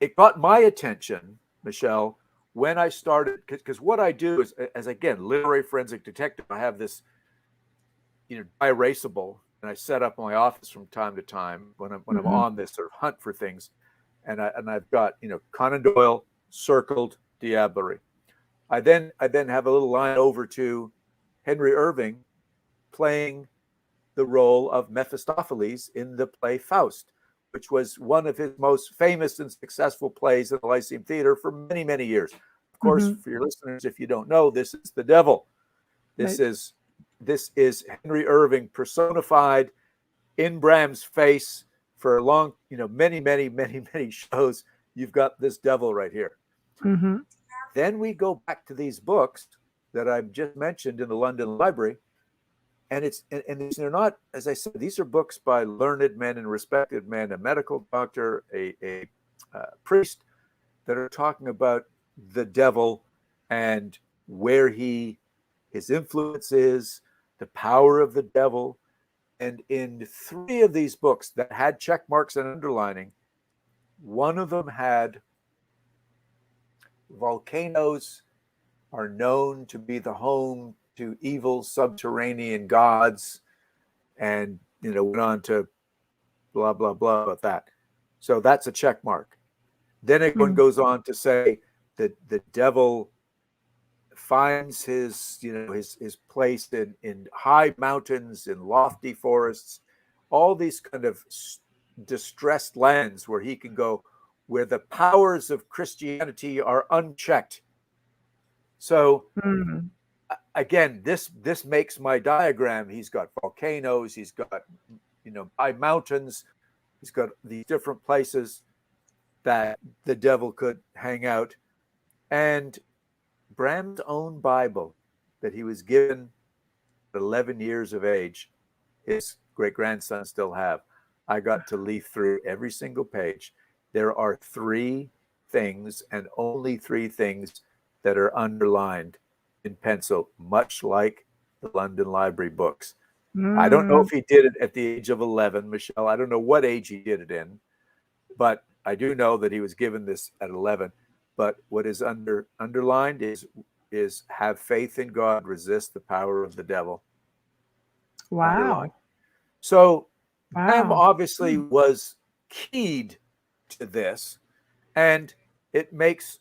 It got my attention, Michelle, when I started, because what I do is, as again, literary forensic detective, I have this, erasable, and I set up my office from time to time when I'm on this sort of hunt for things, and I've got Conan Doyle circled diablerie. I then have a little line over to Henry Irving playing the role of Mephistopheles in the play Faust, which was one of his most famous and successful plays at the Lyceum Theatre for many, many years. Of course, for your listeners, if you don't know, this is the devil. This is Henry Irving personified in Bram's face for a long, many, many, many, many shows. You've got this devil right here.
Mm-hmm.
Then we go back to these books that I've just mentioned in the London Library. And they're not, as I said, these are books by learned men and respected men, a medical doctor, a priest, that are talking about the devil and where he his influences, the power of the devil. And in 3 of these books that had check marks and underlining, one of them had volcanoes are known to be the home to evil subterranean gods, and went on to blah blah blah about that. So that's a check mark. Then it goes on to say that the devil finds his place in high mountains, in lofty forests, all these kind of distressed lands where he can go, where the powers of Christianity are unchecked. So again, this makes my diagram. He's got volcanoes, he's got high mountains, he's got these different places that the devil could hang out. And Bram's own Bible that he was given at 11 years of age, his great-grandson still have. I got to leaf through every single page. There are 3 things, and only 3 things, that are underlined in pencil, much like the London Library books. I don't know if he did it at the age of 11, Michelle. I don't know what age he did it in, but I do know that he was given this at 11. But what is underlined is have faith in God, resist the power of the devil.
Wow.
Underlined. So Bram obviously was keyed to this, and it makes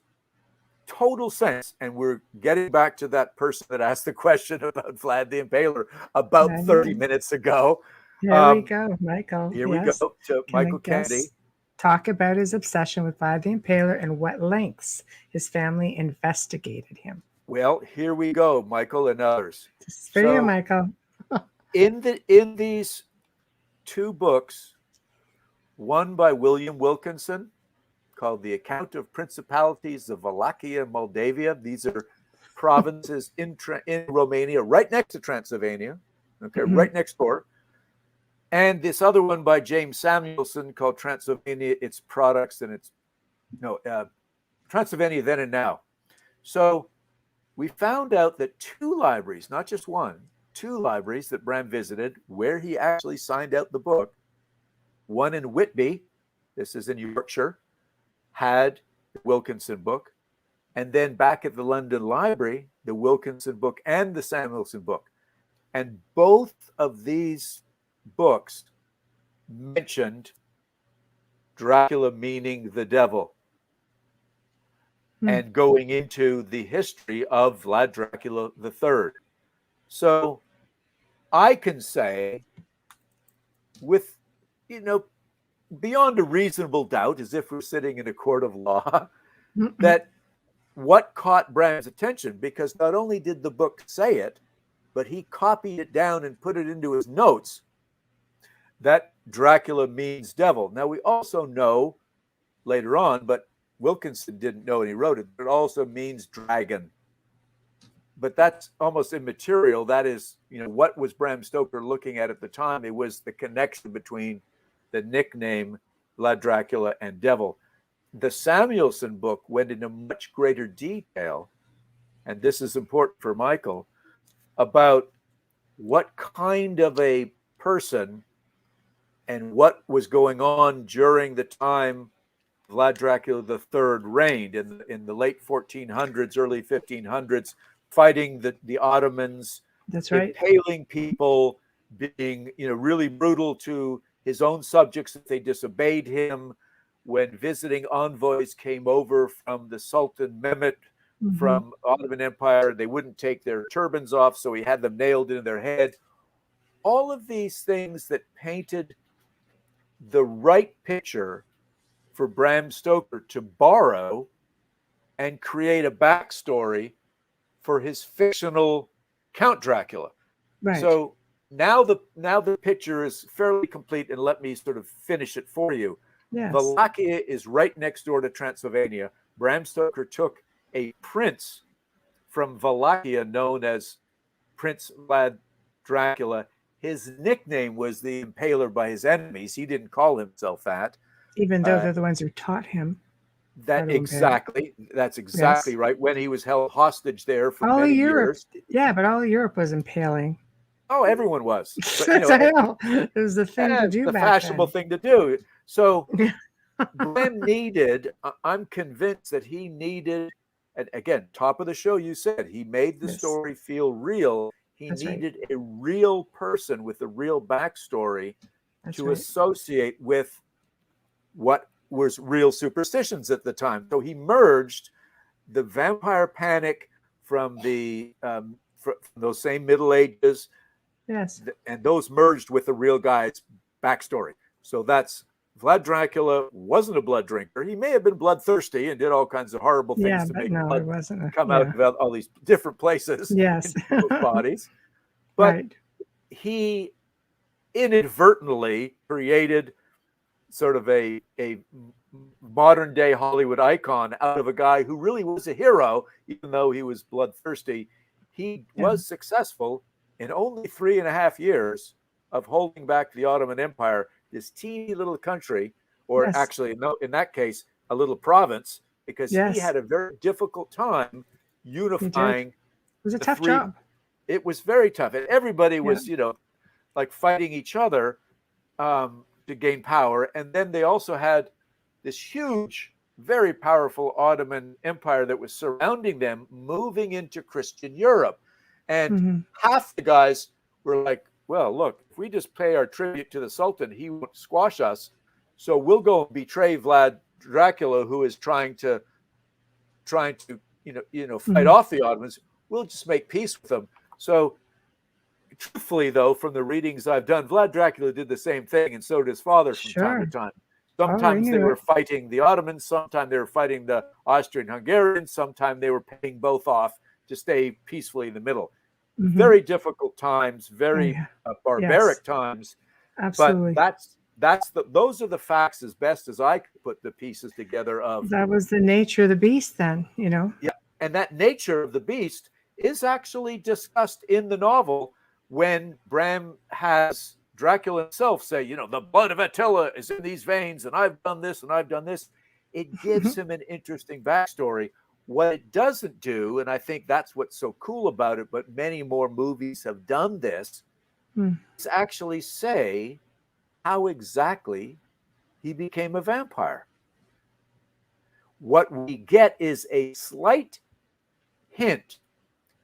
total sense. And we're getting back to that person that asked the question about Vlad the Impaler about 30 minutes ago.
There we go, Michael.
Here we go to Michael Kennedy.
Talk about his obsession with Vlad the Impaler and what lengths his family investigated him.
Well, here we go, Michael and others.
This is for you, Michael.
in these 2 books, one by William Wilkinson called The Account of Principalities of Wallachia and Moldavia. These are provinces in Romania, right next to Transylvania, right next door. And this other one by James Samuelson called Transylvania, Its Products and Its, Transylvania Then and Now. So we found out that 2 libraries, not just one, 2 libraries that Bram visited where he actually signed out the book, one in Whitby, this is in Yorkshire, had the Wilkinson book. And then back at the London Library, the Wilkinson book and the Samuelson book. And both of these books mentioned Dracula, meaning the devil, and going into the history of Vlad Dracula III. So I can say with, beyond a reasonable doubt, as if we're sitting in a court of law, that what caught Bram's attention, because not only did the book say it, but he copied it down and put it into his notes, that Dracula means devil. Now, we also know later on, but Wilkinson didn't know and he wrote it, but it also means dragon. But that's almost immaterial. That is, what was Bram Stoker looking at the time? It was the connection between the nickname Vlad Dracula and devil. The Samuelson book went into much greater detail, and this is important for Michael, about what kind of a person and what was going on during the time Vlad Dracula III reigned in the late 1400s, early 1500s, fighting the Ottomans.
That's right.
Impaling people, being really brutal to his own subjects if they disobeyed him. When visiting envoys came over from the Sultan Mehmet from Ottoman Empire, they wouldn't take their turbans off, so he had them nailed into their head. All of these things that painted the right picture for Bram Stoker to borrow and create a backstory for his fictional Count Dracula.
Right.
So now the picture is fairly complete, and let me sort of finish it for you.
Yes.
Wallachia is right next door to Transylvania. Bram Stoker took a prince from Wallachia known as Prince Vlad Dracula. His nickname was the Impaler by his enemies. He didn't call himself that.
Even though they're the ones who taught him.
That's exactly
Yes.
right. When he was held hostage there for
All of
many
Europe,
years.
yeah, but all of Europe was impaling.
Oh, everyone was. But
That's I know. It was the thing to do
the
back
fashionable
then.
thing to do. So Bram needed, I'm convinced that he needed, and again, top of the show, you said he made the
Yes.
story feel real. He
That's right.
needed a real person with a real backstory
That's
to
right.
associate with what was real superstitions at the time. So he merged the vampire panic from from those same Middle Ages,
Yes.
and those merged with the real guy's backstory. So that's Vlad Dracula wasn't a blood drinker. He may have been bloodthirsty and did all kinds of horrible things
Yeah,
to
but
make
no,
blood
it wasn't.
come out of all these different places
Yes.
in people's bodies. But
Right.
he inadvertently created sort of a modern day Hollywood icon out of a guy who really was a hero, even though he was bloodthirsty. He was successful in only 3.5 years of holding back the Ottoman Empire, this teeny little country, or actually, no, in that case, a little province, because he had a very difficult time unifying.
It was a tough job.
It was very tough. And everybody was, like fighting each other to gain power. And then they also had this huge, very powerful Ottoman Empire that was surrounding them, moving into Christian Europe. And half the guys were like, well, look, if we just pay our tribute to the Sultan, he won't squash us. So we'll go and betray Vlad Dracula, who is trying to fight off the Ottomans. We'll just make peace with them. So truthfully, though, from the readings I've done, Vlad Dracula did the same thing, and so did his father from time to time. Sometimes they were fighting the Ottomans, sometimes they were fighting the Austrian-Hungarians, sometimes they were paying both off to stay peacefully in the middle. Very difficult times, very barbaric times.
Absolutely.
But those are the facts as best as I could put the pieces together of.
That was the nature of the beast then, Yeah.
And that nature of the beast is actually discussed in the novel when Bram has Dracula himself say, the blood of Attila is in these veins, and I've done this and I've done this. It gives him an interesting backstory. What it doesn't do, and I think that's what's so cool about it, but many more movies have done this, is actually say how exactly he became a vampire. What we get is a slight hint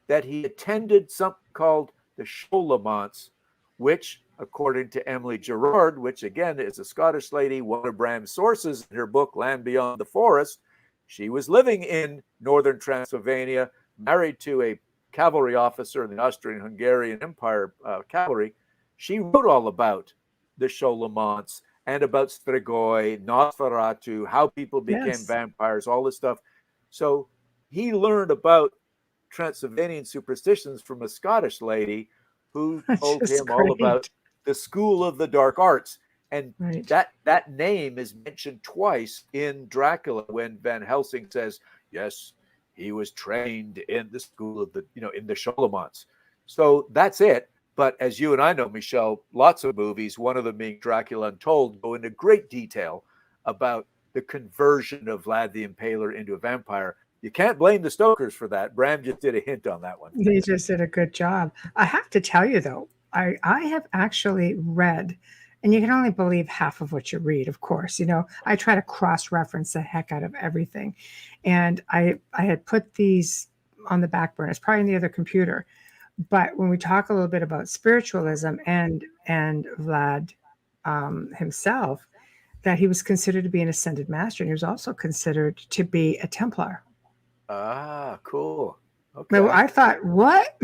that he attended something called the Show-Laments, which, according to Emily Gerard, which again is a Scottish lady, one of Bram's sources in her book, Land Beyond the Forest, she was living in northern Transylvania, married to a cavalry officer in the Austrian-Hungarian Empire cavalry. She wrote all about the Show-Laments and about Strigoi, Nosferatu, how people became vampires, all this stuff. So he learned about Transylvanian superstitions from a Scottish lady who told him all about the school of the dark arts. And that name is mentioned twice in Dracula when Van Helsing says, yes, he was trained in the school of in the Show-Laments. So that's it. But as you and I know, Michelle, lots of movies, one of them being Dracula Untold, go into great detail about the conversion of Vlad the Impaler into a vampire. You can't blame the Stokers for that. Bram just did a hint on that one.
They just did a good job. I have to tell you, though, I have actually read, and you can only believe half of what you read, of course. I try to cross-reference the heck out of everything. And I had put these on the back burner. It's probably in the other computer. But when we talk a little bit about spiritualism and Vlad himself, that he was considered to be an ascended master, and he was also considered to be a Templar.
Ah, cool. Okay.
I thought, what?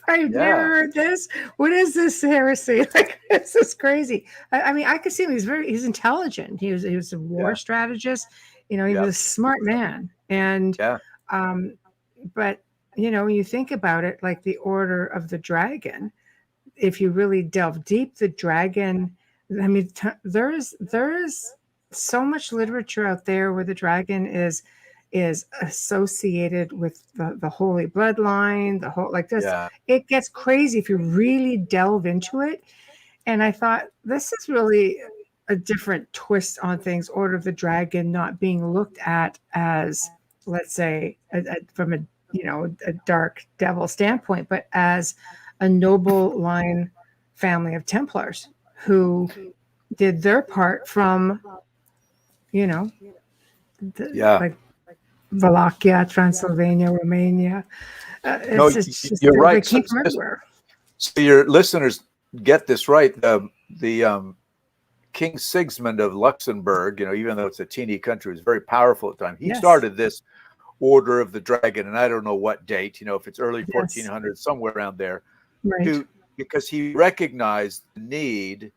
I've never heard this. What is this heresy? Like, this is crazy. I mean, I could see him. He's intelligent. He was a war strategist. He was a smart man. And, but when you think about it, like the Order of the Dragon, if you really delve deep, the dragon, I mean, there's so much literature out there where the dragon is associated with the holy bloodline, the whole, like this. It gets crazy if you really delve into it. And I thought, this is really a different twist on things. Order of the Dragon not being looked at as, let's say, from a dark devil standpoint, but as a noble line family of Templars who did their part from, like Wallachia, Transylvania, Romania.
No,
It's just
you're right.
they came from everywhere.
So your listeners get this right. The King Sigismund of Luxembourg, even though it's a teeny country, was very powerful at the time. He started this Order of the Dragon, and I don't know what date, if it's early 1400s, somewhere around there,
right?
Because he recognized the need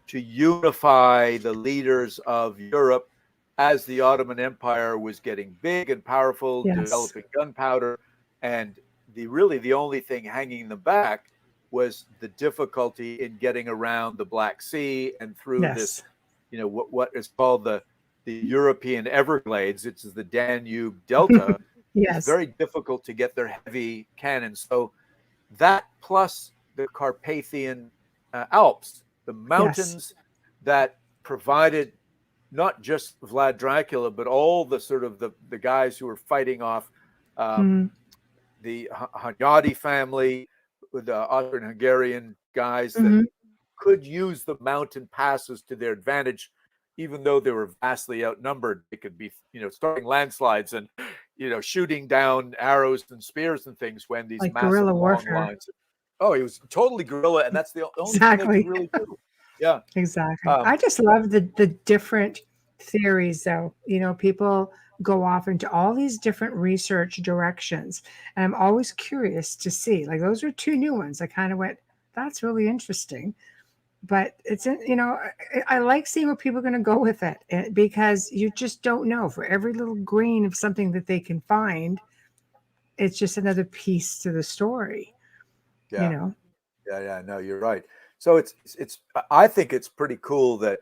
to unify the leaders of Europe as the Ottoman Empire was getting big and powerful, developing gunpowder, and the only thing hanging them back was the difficulty in getting around the Black Sea and through this, what is called the European Everglades. It's the Danube Delta. It's very difficult to get their heavy cannons. So that plus the Carpathian Alps, the mountains that provided not just Vlad Dracula, but all the sort of the guys who were fighting off the Hunyadi family, the Austrian-Hungarian guys that could use the mountain passes to their advantage, even though they were vastly outnumbered. They could be, starting landslides and, shooting down arrows and spears and things when these
like
massive
guerrilla
long
warfare.
lines. Oh, he was totally guerrilla, and that's the only thing they could really do. Yeah,
exactly. I just love the different theories, though. People go off into all these different research directions, and I'm always curious to see. Like, those are two new ones. I kind of went, that's really interesting. But it's, I like seeing where people are going to go with it, because you just don't know. For every little grain of something that they can find, it's just another piece to the story.
Yeah. Yeah. No, you're right. So it's. I think it's pretty cool that.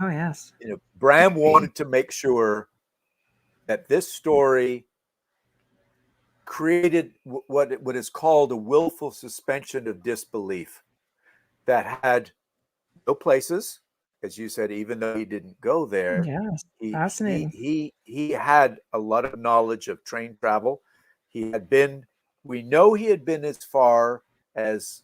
Oh yes.
Bram wanted to make sure that this story created what is called a willful suspension of disbelief, that had no places, as you said, even though he didn't go there.
Yes, fascinating.
He had a lot of knowledge of train travel. We know he had been as far as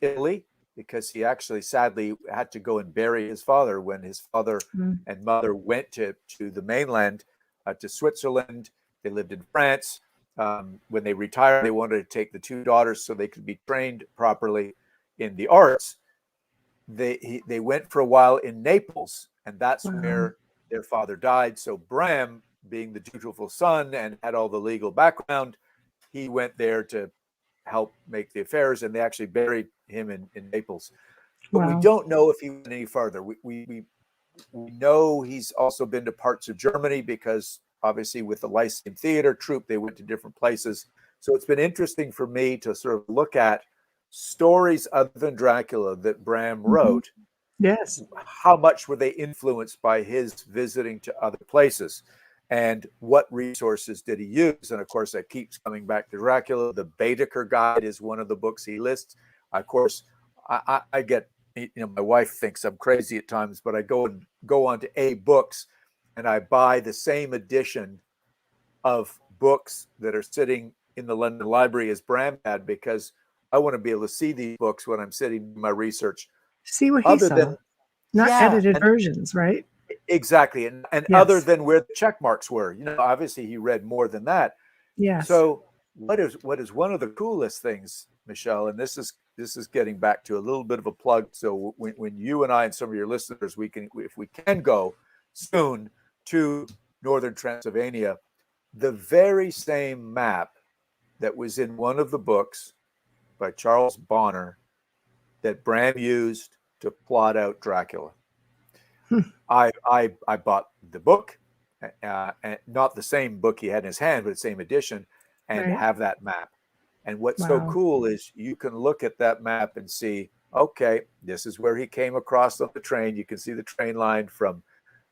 Italy, because he actually sadly had to go and bury his father when his father and mother went to the mainland, to Switzerland. They lived in France. When they retired, they wanted to take the two daughters so they could be trained properly in the arts. They went for a while in Naples, and that's where their father died. So Bram, being the dutiful son and had all the legal background, he went there to help make the affairs, and they actually buried him in Naples. But we don't know if he went any farther. We know he's also been to parts of Germany, because obviously with the Lyceum Theater troupe, they went to different places. So it's been interesting for me to sort of look at stories other than Dracula that Bram wrote.
Yes.
How much were they influenced by his visiting to other places? And what resources did he use? And of course, that keeps coming back to Dracula. The Baedeker Guide is one of the books he lists. Of course, I get, my wife thinks I'm crazy at times, but I go on to A Books, and I buy the same edition of books that are sitting in the London Library as Bram had, because I want to be able to see these books when I'm sitting in my research.
See what he saw. Not edited versions, right?
Exactly. And other than where the check marks were, obviously he read more than that.
Yes.
So what is one of the coolest things, Michelle, and this is getting back to a little bit of a plug. So when you and I and some of your listeners, if we can go soon to Northern Transylvania, the very same map that was in one of the books by Charles Bonner that Bram used to plot out Dracula. I bought the book, and not the same book he had in his hand, but the same edition, and have that map. And what's so cool is you can look at that map and see, okay, this is where he came across on the train. You can see the train line from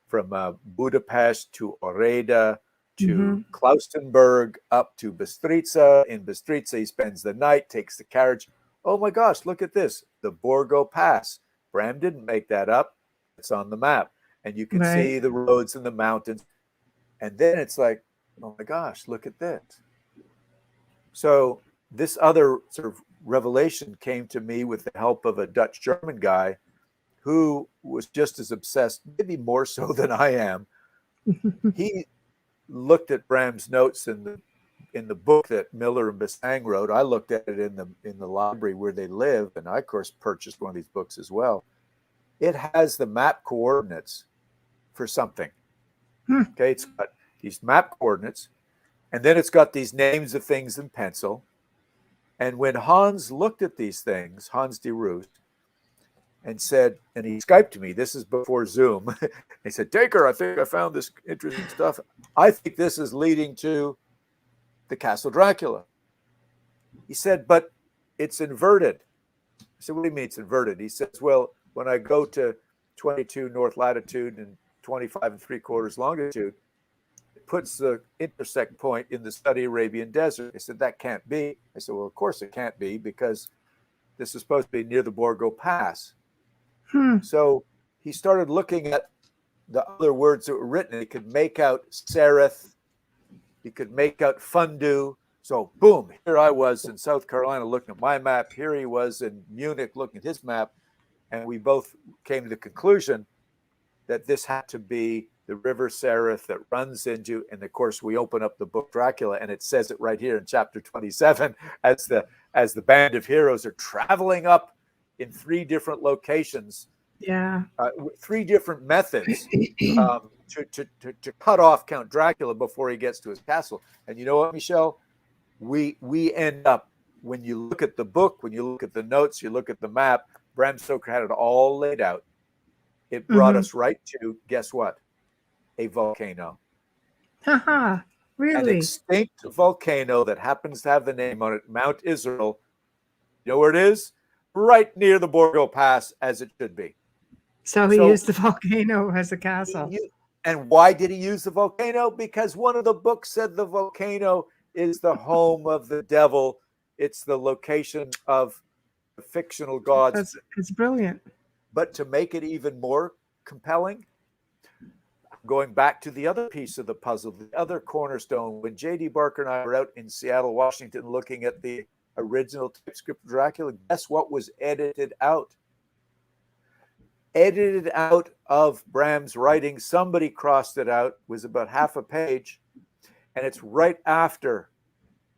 Budapest to Oreda to Klaustenberg up to Bistrica. In Bistrica, he spends the night, takes the carriage. Oh my gosh, look at this, the Borgo Pass. Bram didn't make that up. it's on the map, and you can
Right.
see the roads and the mountains. And then it's like, oh my gosh, look at this. So this other sort of revelation came to me with the help of a Dutch German guy who was just as obsessed, maybe more so than I am. He looked at Bram's notes in the book that Miller and Bissang wrote. I looked at it in the library where they live, and I, of course, purchased one of these books as well. It has the map coordinates for something. Okay, it's got these map coordinates, and then it's got these names of things in pencil. And when Hans looked at these things, Hans de Roost, and said, and he Skyped me, this is before Zoom. He said, Dacre, I think I found this interesting stuff. I think this is leading to the Castle Dracula. He said, but it's inverted. I said, what do you mean it's inverted? He says, well, when I go to 22 north latitude and 25 3/4 longitude, it puts the intersect point in the Saudi Arabian desert. I said, that can't be. I said, well, of course it can't be, because this is supposed to be near the Borgo Pass. So he started looking at the other words that were written. He could make out Sereth. He could make out Fundu. So boom, here I was in South Carolina looking at my map. Here he was in Munich looking at his map. And we both came to the conclusion that this had to be the River Sereth that runs into, and of course we open up the book Dracula, and it says it right here in chapter 27, as the band of heroes are traveling up in 3 different locations, 3 different methods to cut off Count Dracula before he gets to his castle. And you know what, Michelle? We end up, when you look at the book, when you look at the notes, you look at the map, Bram Stoker had it all laid out. It brought us right to, guess what? A volcano.
Really?
An extinct volcano that happens to have the name on it, Mount Israel. You know where it is? Right near the Borgo Pass, as it should be.
So he used the volcano as a castle.
And why did he use the volcano? Because one of the books said the volcano is the home of the devil. It's the location of the fictional gods.
It's brilliant.
But to make it even more compelling, going back to the other piece of the puzzle, the other cornerstone, when J.D. Barker and I were out in Seattle, Washington, looking at the original typescript of Dracula, guess what was edited out? Edited out of Bram's writing. Somebody crossed it out, was about half a page, and it's right after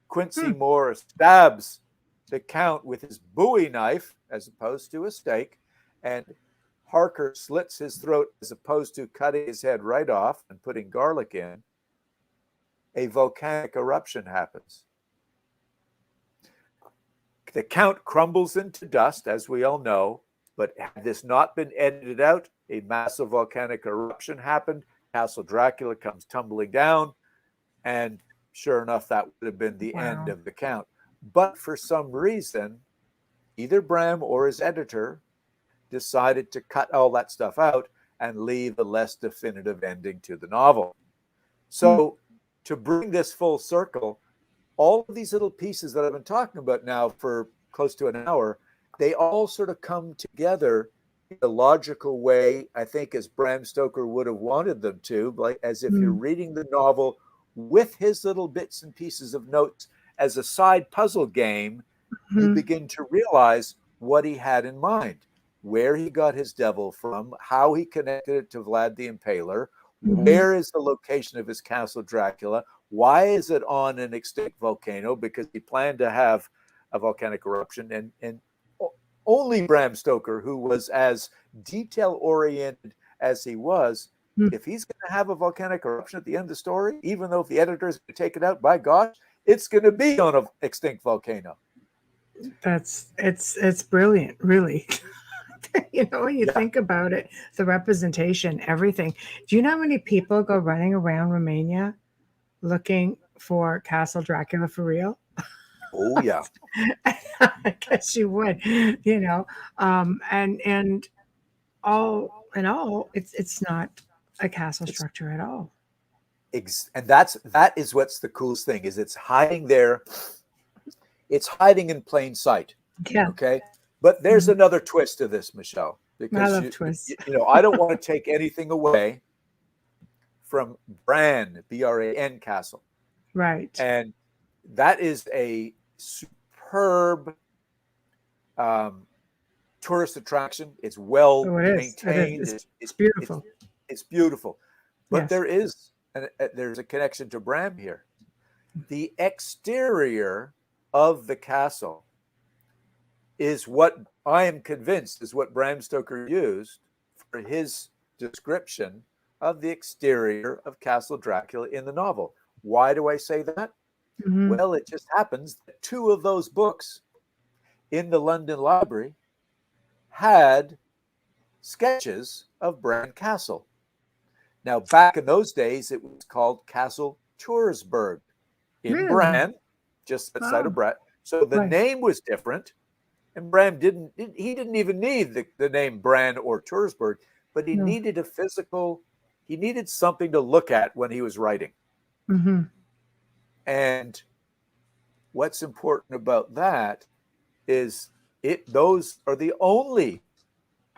Quincy Morris stabs the Count with his Bowie knife as opposed to a stake, and Harker slits his throat as opposed to cutting his head right off and putting garlic in. A volcanic eruption happens. The Count crumbles into dust, as we all know, but had this not been edited out, a massive volcanic eruption happened. Castle Dracula comes tumbling down, and sure enough, that would have been the end of the Count. But for some reason, either Bram or his editor decided to cut all that stuff out and leave a less definitive ending to the novel. So to bring this full circle, all of these little pieces that I've been talking about now for close to an hour, they all sort of come together in a logical way, I think, as Bram Stoker would have wanted them to, like as if you're reading the novel with his little bits and pieces of notes as a side puzzle game. You begin to realize what he had in mind, where he got his devil from, how he connected it to Vlad the Impaler, where is the location of his Castle Dracula, why is it on an extinct volcano, because he planned to have a volcanic eruption, and only Bram Stoker, who was as detail-oriented as he was, if he's going to have a volcanic eruption at the end of the story, even though if the editor is going to take it out, by gosh, it's going to be on an extinct volcano.
It's brilliant, really. You know, when you think about it, the representation, everything. Do you know how many people go running around Romania looking for Castle Dracula for real?
Oh yeah.
I guess you would, you know. And all in all, it's not a castle structure at all.
And that is what's the coolest thing, is it's hiding there. It's hiding in plain sight.
Yeah.
Okay. But there's another twist to this, Michelle. because
I love twists.
I don't want to take anything away from Bran, Bran Castle.
Right.
And that is a superb tourist attraction. It's well maintained.
It's beautiful.
It's beautiful. But
Yes.
there's a connection to Bram here. The exterior of the castle is what I am convinced is what Bram Stoker used for his description of the exterior of Castle Dracula in the novel. Why do I say that?
Mm-hmm.
Well, it just happens that two of those books in the London Library had sketches of Bran Castle. Now, back in those days, it was called Castle Toursburg in Bran, just outside of Bran. So the name was different, and Bram didn't even need the name Bran or Toursburg, but he needed he needed something to look at when he was writing.
Mm-hmm.
And what's important about that is those are the only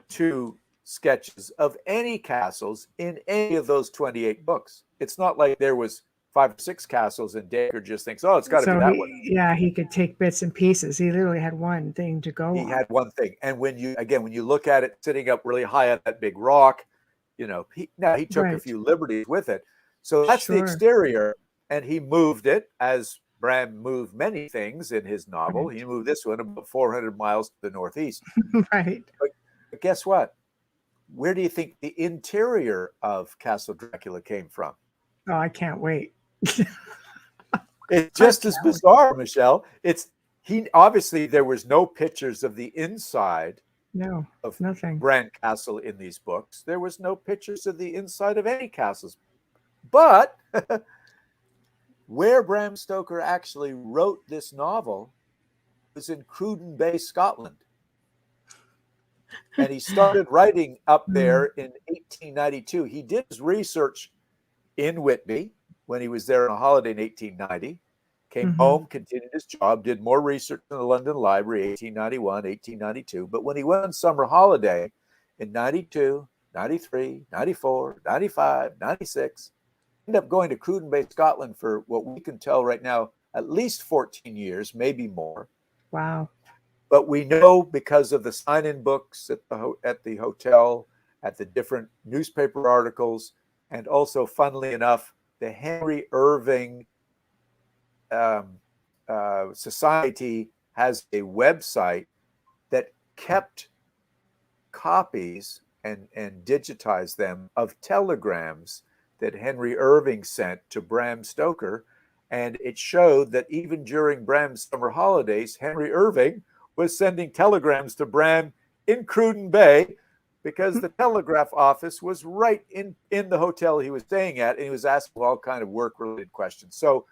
two sketches of any castles in any of those 28 books. It's not like there was 5 or 6 castles and Dacre just thinks, oh, it's got to be that one.
Yeah, he could take bits and pieces. He literally had one thing to go on.
He had one thing. And when you look at it sitting up really high on that big rock, he took a few liberties with it. So that's the exterior, and he moved it as Bram moved many things in his novel. He moved this one about 400 miles to the northeast.
Right.
But guess what? Where do you think the interior of Castle Dracula came from?
Oh, I can't wait.
It's just as bizarre, Michelle. Obviously there was no pictures of the inside of
nothing.
Bran Castle in these books. There was no pictures of the inside of any castles. But where Bram Stoker actually wrote this novel was in Cruden Bay, Scotland. And he started writing up there in 1892. He did his research in Whitby when he was there on a holiday in 1890. Came home, continued his job, did more research in the London Library, 1891, 1892. But when he went on summer holiday in 92, 93, 94, 95, 96, ended up going to Cruden Bay, Scotland for what we can tell right now, at least 14 years, maybe more.
Wow.
But we know because of the sign-in books at the hotel, at the different newspaper articles, and also, funnily enough, the Henry Irving Society has a website that kept copies and digitized them of telegrams that Henry Irving sent to Bram Stoker. And it showed that even during Bram's summer holidays, Henry Irving was sending telegrams to Bram in Cruden Bay because the telegraph office was right in the hotel he was staying at, and he was asking all kind of work-related questions. So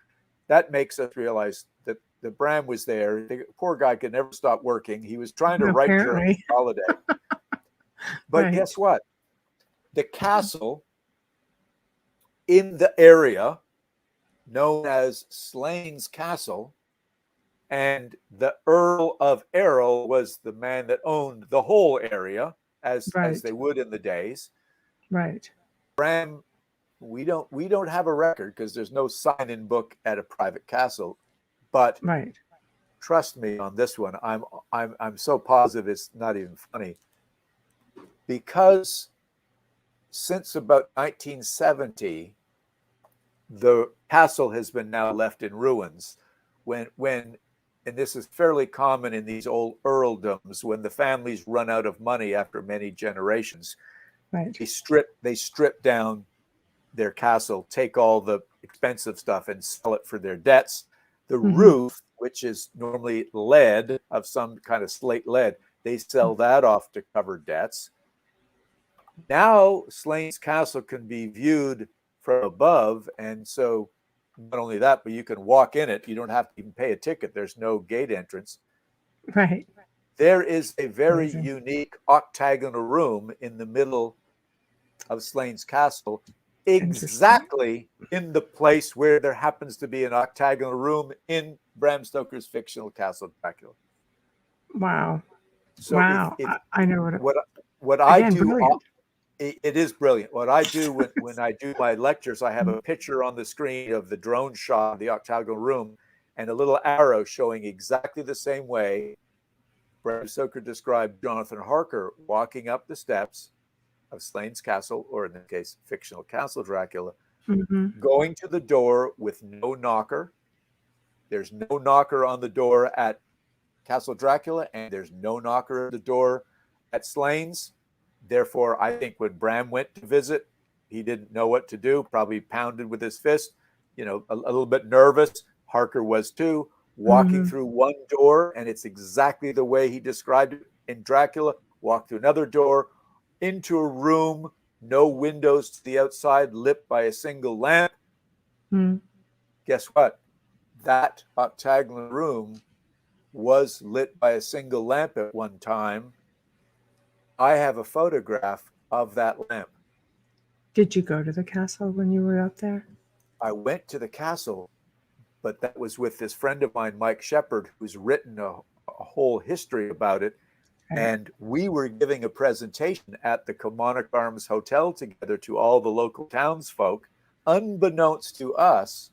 that makes us realize that the Bram was there. The poor guy could never stop working. He was trying to write during the holiday. But guess what? The castle in the area known as Slains Castle, and the Earl of Errol was the man that owned the whole area, as they would in the days.
Right.
Bram, we don't have a record because there's no sign-in book at a private castle, but trust me on this one, I'm so positive it's not even funny, because since about 1970, the castle has been now left in ruins. When and this is fairly common in these old earldoms, when the families run out of money after many generations, they strip down their castle, take all the expensive stuff and sell it for their debts. The roof, which is normally lead, of some kind of slate lead, they sell that off to cover debts. Now Slains Castle can be viewed from above, and so not only that, but you can walk in it. You don't have to even pay a ticket. There's no gate entrance.
Right.
There is a very unique octagonal room in the middle of Slains Castle, exactly in the place where there happens to be an octagonal room in Bram Stoker's fictional Castle Dracula.
Wow.
So
wow. I know
what I
Again,
do,
brilliant.
it is brilliant. What I do when I do my lectures, I have a picture on the screen of the drone shot of the octagonal room and a little arrow showing exactly the same way Bram Stoker described Jonathan Harker walking up the steps of Slane's castle, or in this case, fictional Castle Dracula, going to the door with no knocker. There's no knocker on the door at Castle Dracula, and there's no knocker at the door at Slane's. Therefore, I think when Bram went to visit, he didn't know what to do, probably pounded with his fist, a little bit nervous. Harker was too, walking through one door, and it's exactly the way he described it in Dracula. Walk through another door, into a room, no windows to the outside, lit by a single lamp. Guess what? That octagonal room was lit by a single lamp at one time. I have a photograph of that lamp.
Did you go to the castle when you were out there?
I went to the castle, but that was with this friend of mine, Mike Shepard, who's written a whole history about it. And we were giving a presentation at the Kilmarnock Arms Hotel together to all the local townsfolk. Unbeknownst to us,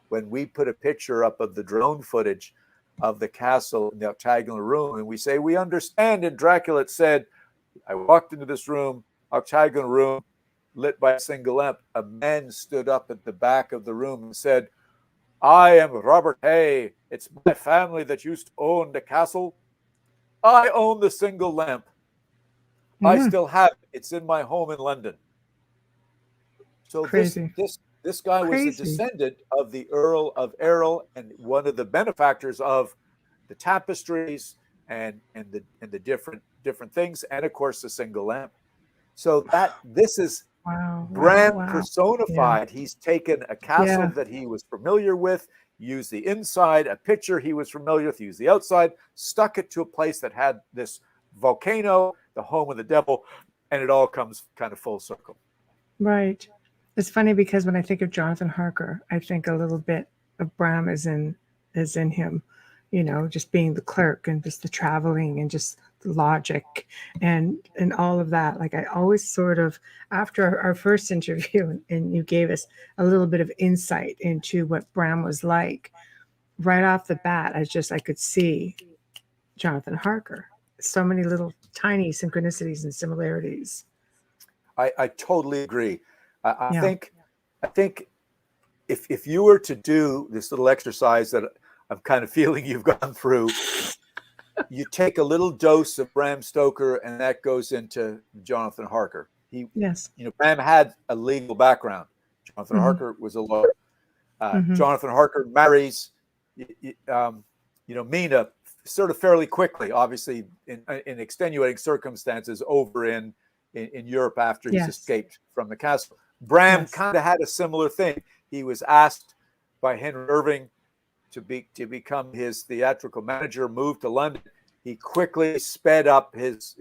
when we put a picture up of the drone footage of the castle in the octagonal room, and we say, we understand in Dracula it said, I walked into this room, octagonal room, lit by a single lamp. A man stood up at the back of the room and said, I am Robert Hay. It's my family that used to own the castle. I own the single lamp. I still have it. It's in my home in London. So this guy was a descendant of the Earl of Errol and one of the benefactors of the tapestries and the different things, and of course the single lamp. So this is Bram personified. Yeah. He's taken a castle that he was familiar with, used the inside, a picture he was familiar with, used the outside, stuck it to a place that had this volcano, the home of the devil, and it all comes kind of full circle.
Right. It's funny because when I think of Jonathan Harker, I think a little bit of Bram is in him, just being the clerk and just the traveling and just the logic and all of that. Like I always sort of, after our first interview, and you gave us a little bit of insight into what Bram was like, right off the bat, I could see Jonathan Harker. So many little tiny synchronicities and similarities.
I totally agree. I think if you were to do this little exercise that I'm kind of feeling you've gone through, you take a little dose of Bram Stoker and that goes into Jonathan Harker. Bram had a legal background. Jonathan Harker was a lawyer. Jonathan Harker marries, Mina sort of fairly quickly, obviously in extenuating circumstances over in Europe after he's escaped from the castle. Bram kind of had a similar thing. He was asked by Henry Irving to become his theatrical manager, moved to London. He quickly sped up his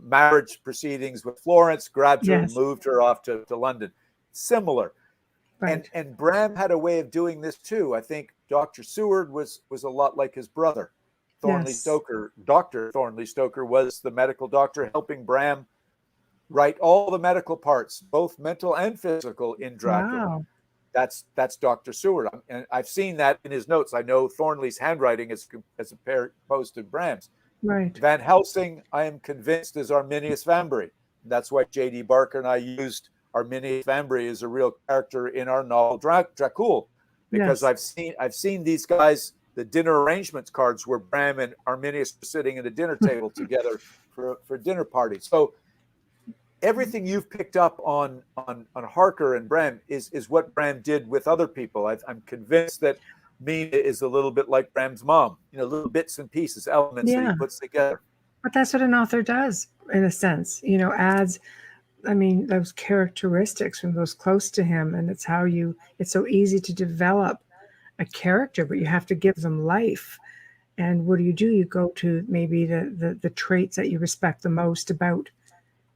marriage proceedings with Florence, grabbed her, and moved her off to London. Similar. Right. And Bram had a way of doing this too. I think Dr. Seward was a lot like his brother. Thornley Stoker, Dr. Thornley Stoker was the medical doctor helping Bram write all the medical parts, both mental and physical, in Dracula. Wow. That's Dr. Seward. And I've seen that in his notes. I know Thornley's handwriting as opposed to Bram's.
Right.
Van Helsing, I am convinced, is Arminius Vambury. That's why J.D. Barker and I used Arminius Vambury as a real character in our novel Dracul, because I've seen these guys, the dinner arrangements cards where Bram and Arminius are sitting at a dinner table together for dinner parties. So everything you've picked up on Harker and Bram is what Bram did with other people. I'm convinced that Mina is a little bit like Bram's mom, little bits and pieces, elements that he puts together.
But that's what an author does, in a sense, adds, those characteristics from those close to him. And it's so easy to develop a character, but you have to give them life. And what do? You go to maybe the traits that you respect the most about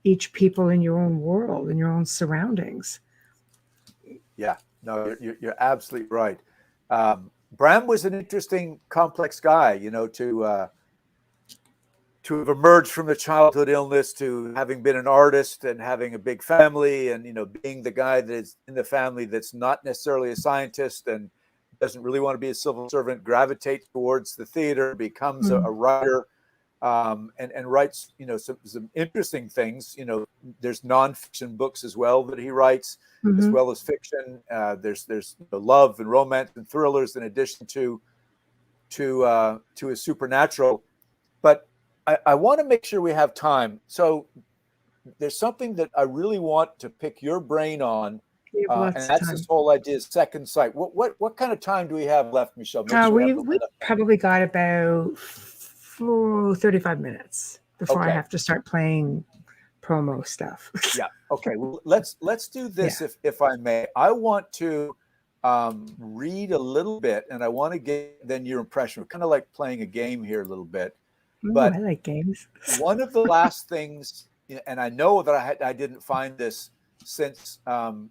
each people in your own world, in your own surroundings.
Yeah, no, you're absolutely right. Bram was an interesting, complex guy, to have emerged from the childhood illness to having been an artist and having a big family and, being the guy that's in the family that's not necessarily a scientist and doesn't really want to be a civil servant, gravitates towards the theater, becomes a writer, and writes, some interesting things. There's nonfiction books as well that he writes, as well as fiction. There's love and romance and thrillers in addition to his supernatural. But I want to make sure we have time. So there's something that I really want to pick your brain on, and that's this whole idea of second sight. What kind of time do we have left, Michelle?
We probably got about 35 minutes before I have to start playing promo stuff.
Yeah. Okay. Well, let's do this, if I may. I want to read a little bit, and I want to get then your impression. We're kind of like playing a game here a little bit. But
I like games.
One of the last things, and I know that I didn't find this since during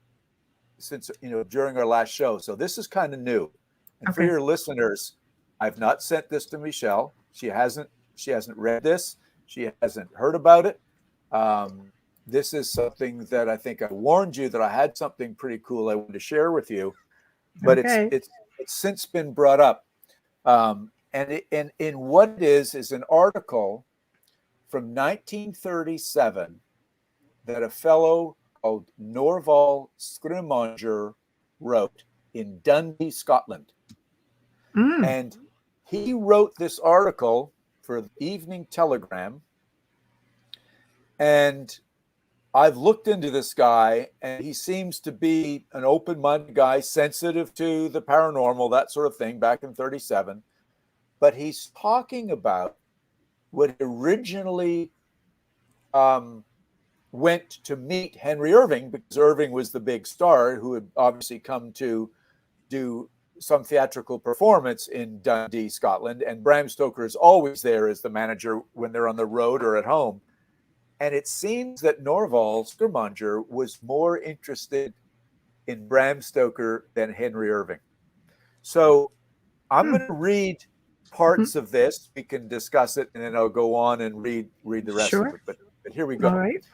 our last show. So this is kind of new. And for your listeners, I've not sent this to Michelle. She hasn't read this. She hasn't heard about it. This is something that I think I warned you that I had something pretty cool I wanted to share with you, but it's since been brought up. And in what it is an article from 1937 that a fellow called Norval Scrimmanger wrote in Dundee, Scotland. And he wrote this article for the Evening Telegram. And I've looked into this guy, and he seems to be an open-minded guy, sensitive to the paranormal, that sort of thing, back in 37. But he's talking about what originally went to meet Henry Irving, because Irving was the big star who had obviously come to do some theatrical performance in Dundee, Scotland. And Bram Stoker is always there as the manager when they're on the road or at home. And it seems that Norval Scrimmanger was more interested in Bram Stoker than Henry Irving. So I'm going to read parts of this. We can discuss it, and then I'll go on and read the rest of it. But here we go.
All right.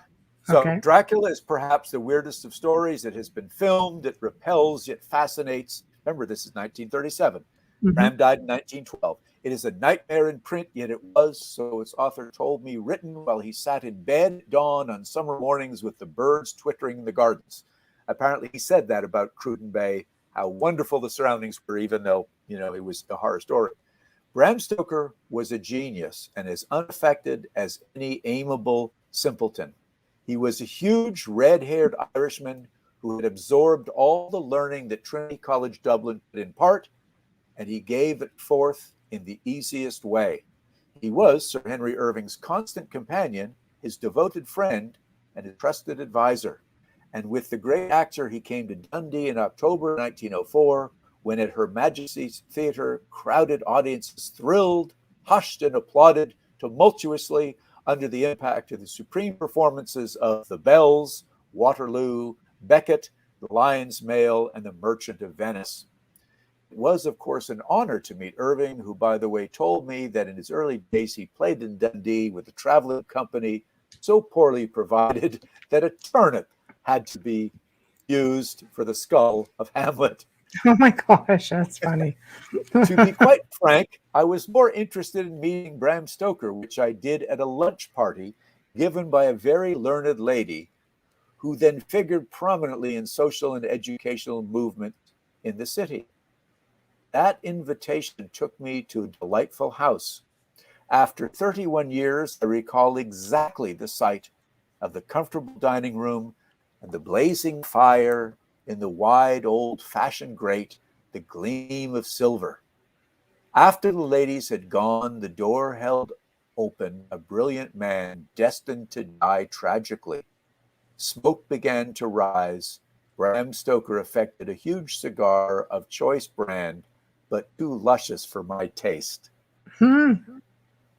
So Dracula is perhaps the weirdest of stories. It has been filmed. It repels yet fascinates. Remember, this is 1937. Bram died in 1912. It is a nightmare in print, yet it was, so its author told me, written while he sat in bed at dawn on summer mornings with the birds twittering in the gardens. Apparently, he said that about Cruden Bay, how wonderful the surroundings were, even though, it was a horror story. Bram Stoker was a genius and as unaffected as any amiable simpleton. He was a huge red-haired Irishman who had absorbed all the learning that Trinity College Dublin could impart, and he gave it forth in the easiest way. He was Sir Henry Irving's constant companion, his devoted friend, and his trusted advisor. And with the great actor, he came to Dundee in October 1904, when at Her Majesty's Theatre, crowded audiences thrilled, hushed, and applauded tumultuously under the impact of the supreme performances of The Bells, Waterloo, Becket, The Lion's Mail, and The Merchant of Venice. It was, of course, an honor to meet Irving, who, by the way, told me that in his early days he played in Dundee with a traveling company so poorly provided that a turnip had to be used for the skull of Hamlet.
Oh my gosh, that's funny.
To be quite frank, I was more interested in meeting Bram Stoker, which I did at a lunch party given by a very learned lady who then figured prominently in social and educational movement in the city. That invitation took me to a delightful house. After 31 years, I recall exactly the sight of the comfortable dining room and the blazing fire in the wide old-fashioned grate, the gleam of silver. After the ladies had gone, the door held open a brilliant man destined to die tragically. Smoke began to rise. Bram Stoker affected a huge cigar of choice brand, but too luscious for my taste.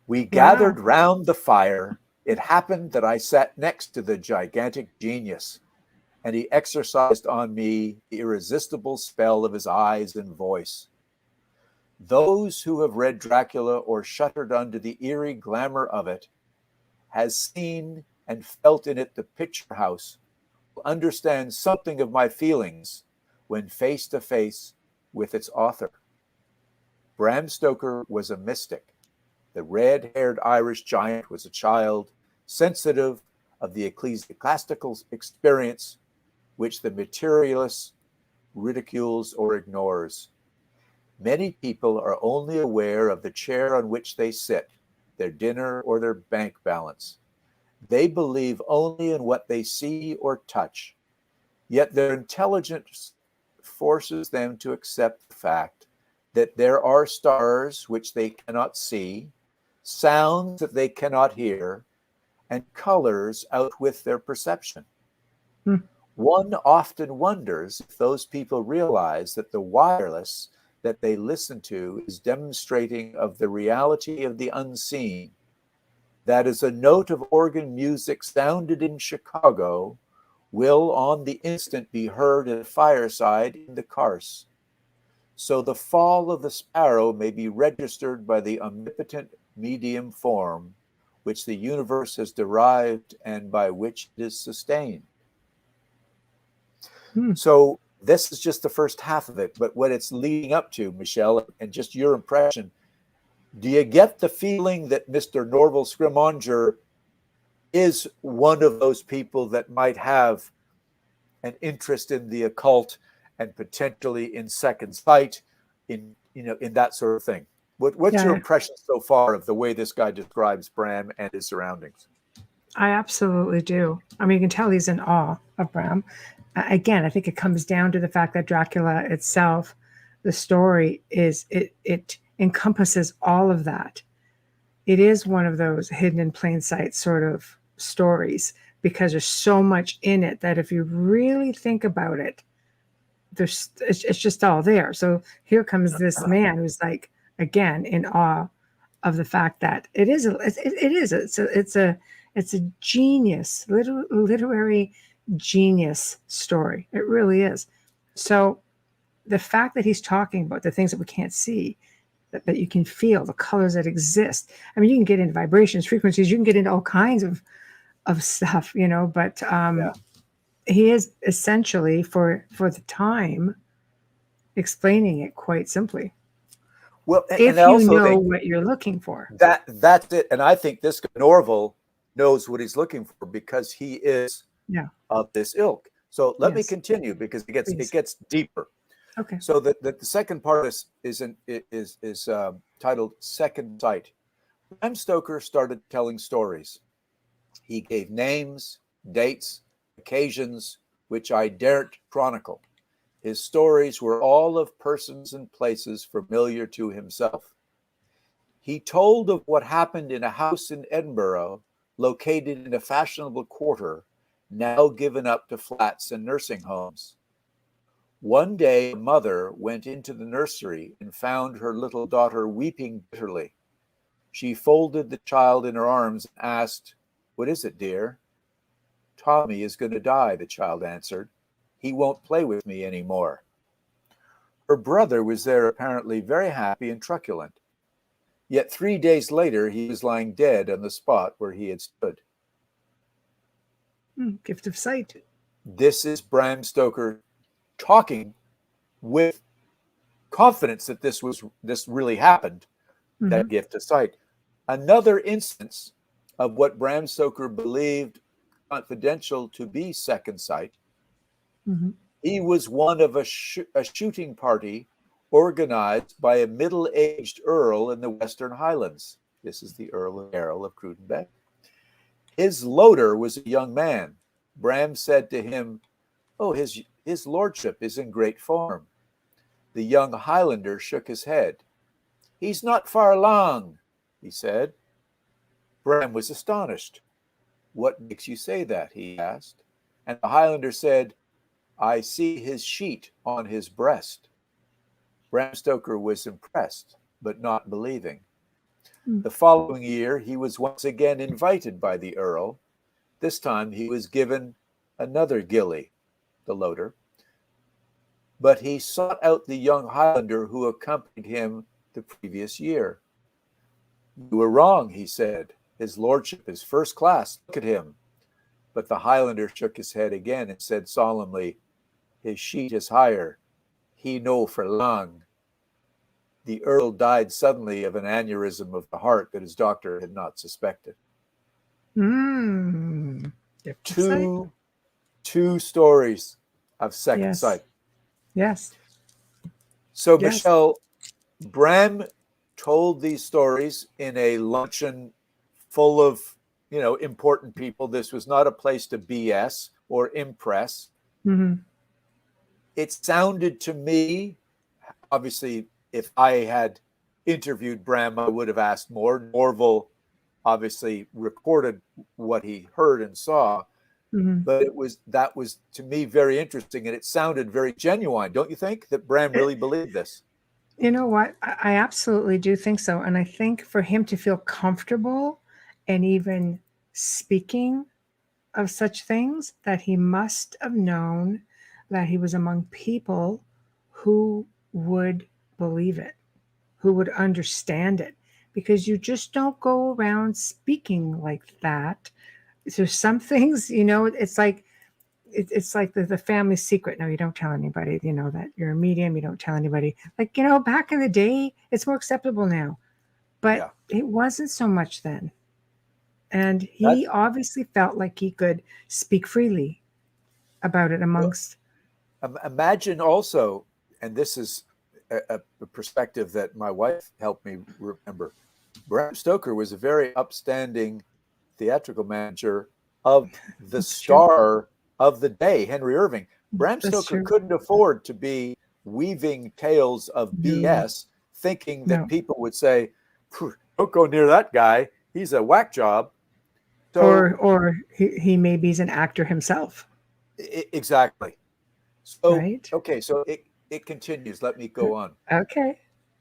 We gathered round the fire. It happened that I sat next to the gigantic genius, and he exercised on me the irresistible spell of his eyes and voice. Those who have read Dracula or shuddered under the eerie glamour of it has seen and felt in it the picture house, will understand something of my feelings when face to face with its author. Bram Stoker was a mystic. The red-haired Irish giant was a child, sensitive of the ecclesiastical experience, which the materialist ridicules or ignores. Many people are only aware of the chair on which they sit, their dinner or their bank balance. They believe only in what they see or touch, yet their intelligence forces them to accept the fact that there are stars which they cannot see, sounds that they cannot hear, and colors outwith their perception. One often wonders if those people realize that the wireless that they listen to is demonstrating of the reality of the unseen. That is, a note of organ music sounded in Chicago will on the instant be heard at a fireside in the Carse. So the fall of the sparrow may be registered by the omnipotent medium form which the universe has derived and by which it is sustained. So this is just the first half of it, but what it's leading up to, Michelle, and just your impression, do you get the feeling that Mr. Norval Scrimmanger is one of those people that might have an interest in the occult and potentially in second sight, in that sort of thing? What's your impression so far of the way this guy describes Bram and his surroundings?
I absolutely do. I mean, you can tell he's in awe of Bram. Again, I think it comes down to the fact that Dracula itself, the story it encompasses all of that. It is one of those hidden in plain sight sort of stories because there's so much in it that if you really think about it, it's just all there. So here comes this man who's like, again, in awe of the fact that it's a genius, literary genius story. It really is. So the fact that he's talking about the things that we can't see, that you can feel, the colors that exist. I mean, you can get into vibrations, frequencies, you can get into all kinds of stuff, but he is essentially for the time explaining it quite simply.
Well,
if you know what you're looking for.
That's it. And I think this Norval knows what he's looking for because he is of this ilk. So let me continue because it gets deeper.
Okay.
So the second part is titled Second Sight. Bram Stoker started telling stories. He gave names, dates, occasions, which I daren't chronicle. His stories were all of persons and places familiar to himself. He told of what happened in a house in Edinburgh, located in a fashionable quarter, now given up to flats and nursing homes. One day, a mother went into the nursery and found her little daughter weeping bitterly. She folded the child in her arms and asked, "What is it, dear?" "Tommy is going to die," the child answered. "He won't play with me anymore." Her brother was there, apparently very happy and truculent. Yet 3 days later, he was lying dead on the spot where he had stood.
Gift of sight.
This is Bram Stoker talking with confidence that this really happened, that gift of sight. Another instance of what Bram Stoker believed confidential to be second sight. He was one of a shooting party organized by a middle-aged earl in the Western Highlands. This is the Earl of Crudenbeck. His loader was a young man. Bram said to him, "Oh, his lordship is in great form." The young Highlander shook his head. "He's not far along," he said. Bram was astonished. "What makes you say that?" he asked. And the Highlander said, "I see his sheet on his breast." Bram Stoker was impressed, but not believing. The following year, he was once again invited by the Earl. This time, he was given another gillie, the loader. But he sought out the young Highlander who accompanied him the previous year. You were wrong, he said. His lordship is first class. Look at him. But the Highlander shook his head again and said solemnly, his sheet is higher. He no for long. The Earl died suddenly of an aneurysm of the heart that his doctor had not suspected. Two stories of second sight.
Yes.
So, Michelle, Bram told these stories in a luncheon full of, important people. This was not a place to BS or impress.
Mm-hmm.
It sounded to me, obviously, if I had interviewed Bram, I would have asked more. Norval obviously recorded what he heard and saw, but that was to me very interesting, and it sounded very genuine. Don't you think that Bram really believed this?
You know what? I absolutely do think so. And I think for him to feel comfortable and even speaking of such things, that he must have known that he was among people who would believe it, who would understand it, because you just don't go around speaking like that. So some things, it's like the family secret. No, you don't tell anybody, that you're a medium. You don't tell anybody. Like, back in the day, it's more acceptable now, but it wasn't so much then. And he obviously felt like he could speak freely about it amongst.
Imagine also, and this is a perspective that my wife helped me remember, Bram Stoker was a very upstanding theatrical manager of the star of the day, Henry Irving. Bram Stoker couldn't afford to be weaving tales of BS, thinking that people would say, don't go near that guy. He's a whack job. So,
or he maybe he's an actor himself.
Exactly. So,
right.
Okay, so it continues. Let me go on.
Okay.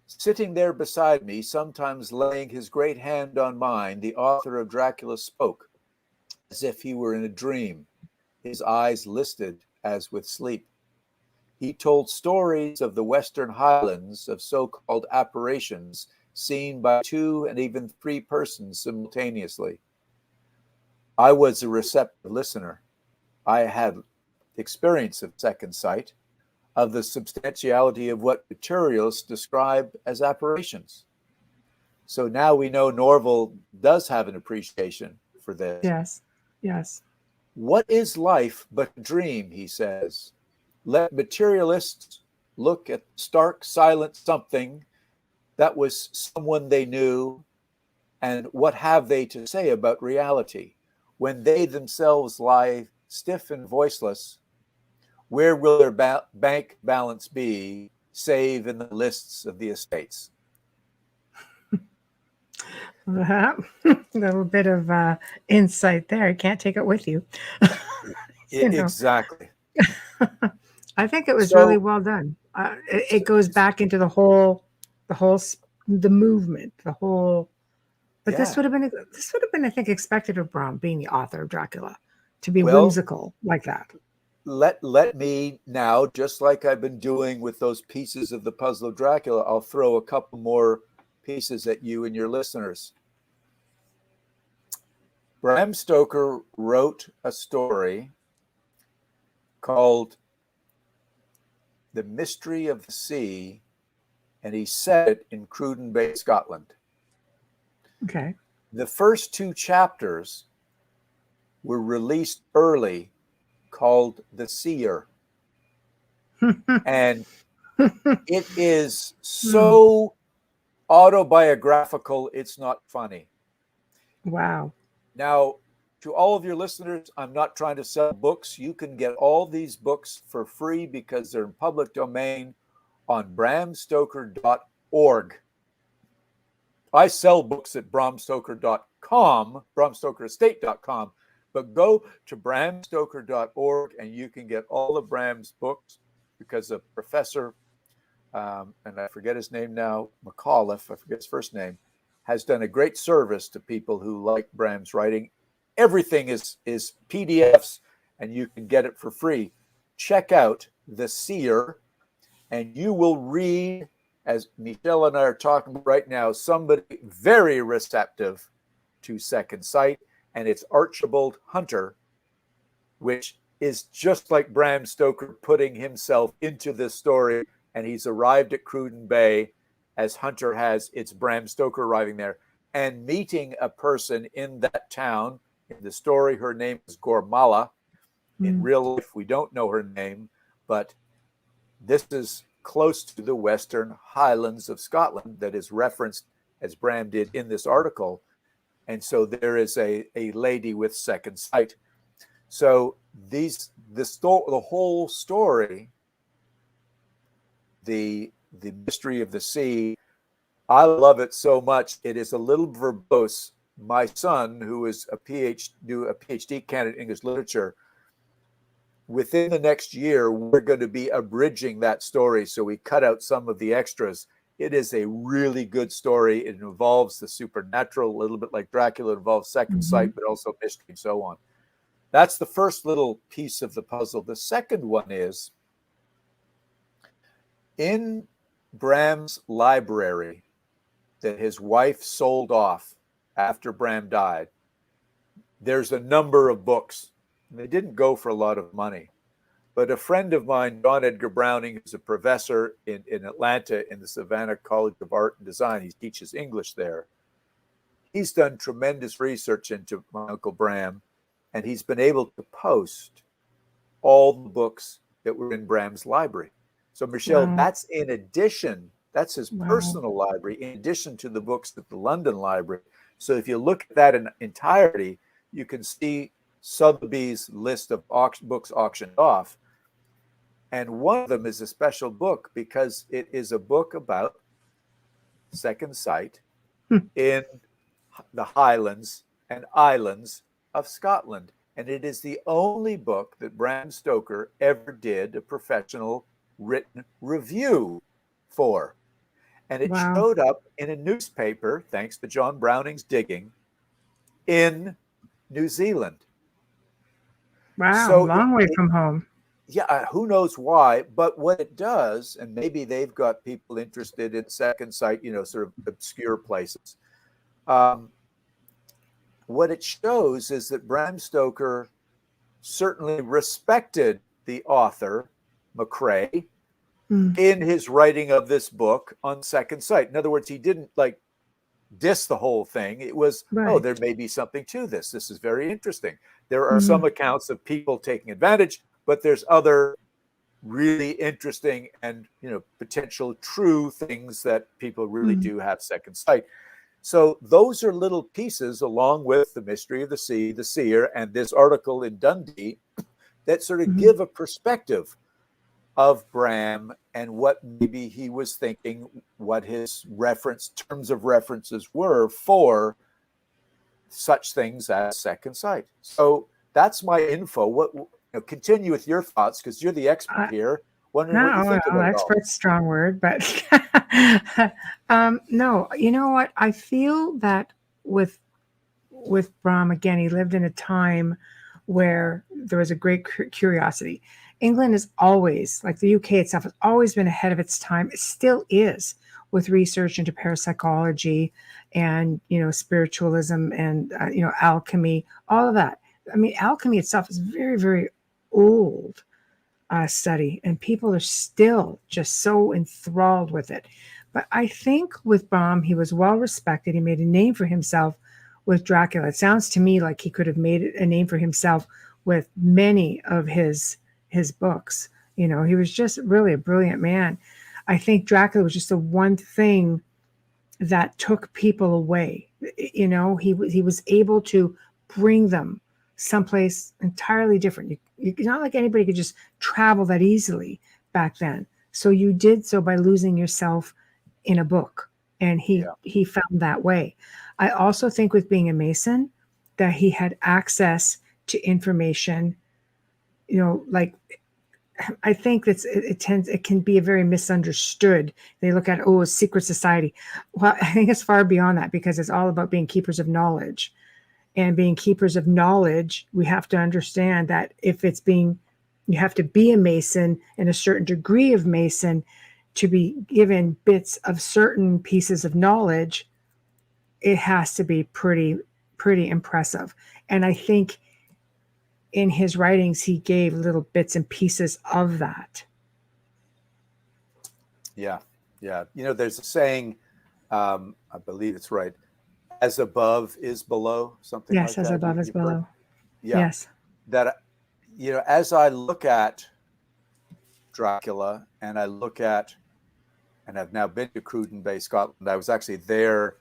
Sitting there beside me, sometimes laying his great hand on mine, the author of Dracula spoke, as if he were in a dream, his eyes listed as with sleep. He told stories of the Western Highlands, of so-called apparitions seen by 2 and even 3 persons simultaneously. I was a receptive listener. I had experience of second sight, of the substantiality of what materialists describe as apparitions. So now we know Norval does have an appreciation for this.
Yes, yes.
What is life but a dream, he says. Let materialists look at stark, silent something that was someone they knew, and what have they to say about reality? When they themselves lie stiff and voiceless, where will their bank balance be, save in the lists of the estates?
A little bit of insight there. You can't take it with you.
Exactly.
I think it was really well done. It goes back into the movement, the whole. But this would have been, I think, expected of Bram, being the author of Dracula, to be whimsical like that.
Let me now, just like I've been doing with those pieces of the puzzle of Dracula, I'll throw a couple more pieces at you and your listeners. Bram Stoker wrote a story called The Mystery of the Sea, and he set it in Cruden Bay, Scotland.
Okay.
The first 2 chapters were released early, called The Seer. And it is so autobiographical, it's not funny.
Wow.
Now, to all of your listeners, I'm not trying to sell books. You can get all these books for free because they're in public domain on bramstoker.org. I sell books at bramstoker.com, bramstokerestate.com, but go to bramstoker.org and you can get all of Bram's books, because a professor, and I forget his name now, McAuliffe, I forget his first name, has done a great service to people who like Bram's writing. Everything is PDFs, and you can get it for free. Check out The Seer, and you will read as Michelle and I are talking right now, somebody very receptive to Second Sight, and it's Archibald Hunter, which is just like Bram Stoker putting himself into this story, and he's arrived at Cruden Bay as Hunter has. It's Bram Stoker arriving there and meeting a person in that town. In the story, her name is Gormala. In real life, we don't know her name, but this is close to the Western Highlands of Scotland that is referenced, as Bram did in this article. And so there is a lady with second sight. So the whole story, the mystery of the sea, I love it so much. It is a little verbose. My son, who is a PhD candidate in English literature, within the next year, we're going to be abridging that story. So we cut out some of the extras. It is a really good story. It involves the supernatural, a little bit like Dracula. It involves second sight, but also mystery and so on. That's the first little piece of the puzzle. The second one is in Bram's library that his wife sold off after Bram died. There's a number of books. They didn't go for a lot of money. But a friend of mine, John Edgar Browning, who's a professor in Atlanta in the Savannah College of Art and Design, he teaches English there. He's done tremendous research into my Uncle Bram, and he's been able to post all the books that were in Bram's library. So, Michelle, that's in addition, that's his personal library, in addition to the books at the London Library. So if you look at that in entirety, you can see Sotheby's list of books auctioned off. And one of them is a special book because it is a book about second sight in the Highlands and Islands of Scotland. And it is the only book that Bram Stoker ever did a professional written review for. And it showed up in a newspaper, thanks to John Browning's digging, in New Zealand.
Wow, so long way from home.
Yeah, who knows why? But what it does, and maybe they've got people interested in second sight, sort of obscure places. What it shows is that Bram Stoker certainly respected the author, McCrae, in his writing of this book on second sight. In other words, he didn't diss the whole thing. It was, there may be something to this. This is very interesting. There are some accounts of people taking advantage, but there's other really interesting and potential true things that people really do have second sight. So those are little pieces, along with the mystery of the sea, the seer, and this article in Dundee, that sort of give a perspective of Bram and what maybe he was thinking, what his terms of references were for such things as second sight. So that's my info. Continue with your thoughts, because you're the expert here. Wondering what you think about
expert's strong word, but no, you know what? I feel that with Bram, again, he lived in a time where there was a great curiosity. England is always, like the UK itself, has always been ahead of its time. It still is, with research into parapsychology and, spiritualism and, alchemy, all of that. I mean, alchemy itself is very, very old study, and people are still just so enthralled with it. But I think with Bram, he was well respected. He made a name for himself with Dracula. It sounds to me like he could have made a name for himself with many of his books. He was just really a brilliant man. I think Dracula was just the one thing that took people away. He was able to bring them someplace entirely different. It's not like anybody could just travel that easily back then. So you did so by losing yourself in a book, and he found that way. I also think with being a Mason that he had access to information. I think it can be a very misunderstood. They look at, a secret society. Well, I think it's far beyond that, because it's all about being keepers of knowledge. And being keepers of knowledge, we have to understand that you have to be a Mason and a certain degree of Mason to be given bits of certain pieces of knowledge, it has to be pretty impressive. And I think in his writings, he gave little bits and pieces of that.
Yeah. There's a saying, I believe it's right, as above is below, something like that.
Yes, as above is below.
Yeah.
Yes.
That, as I look at Dracula and I look at, and I've now been to Cruden Bay, Scotland. I was actually there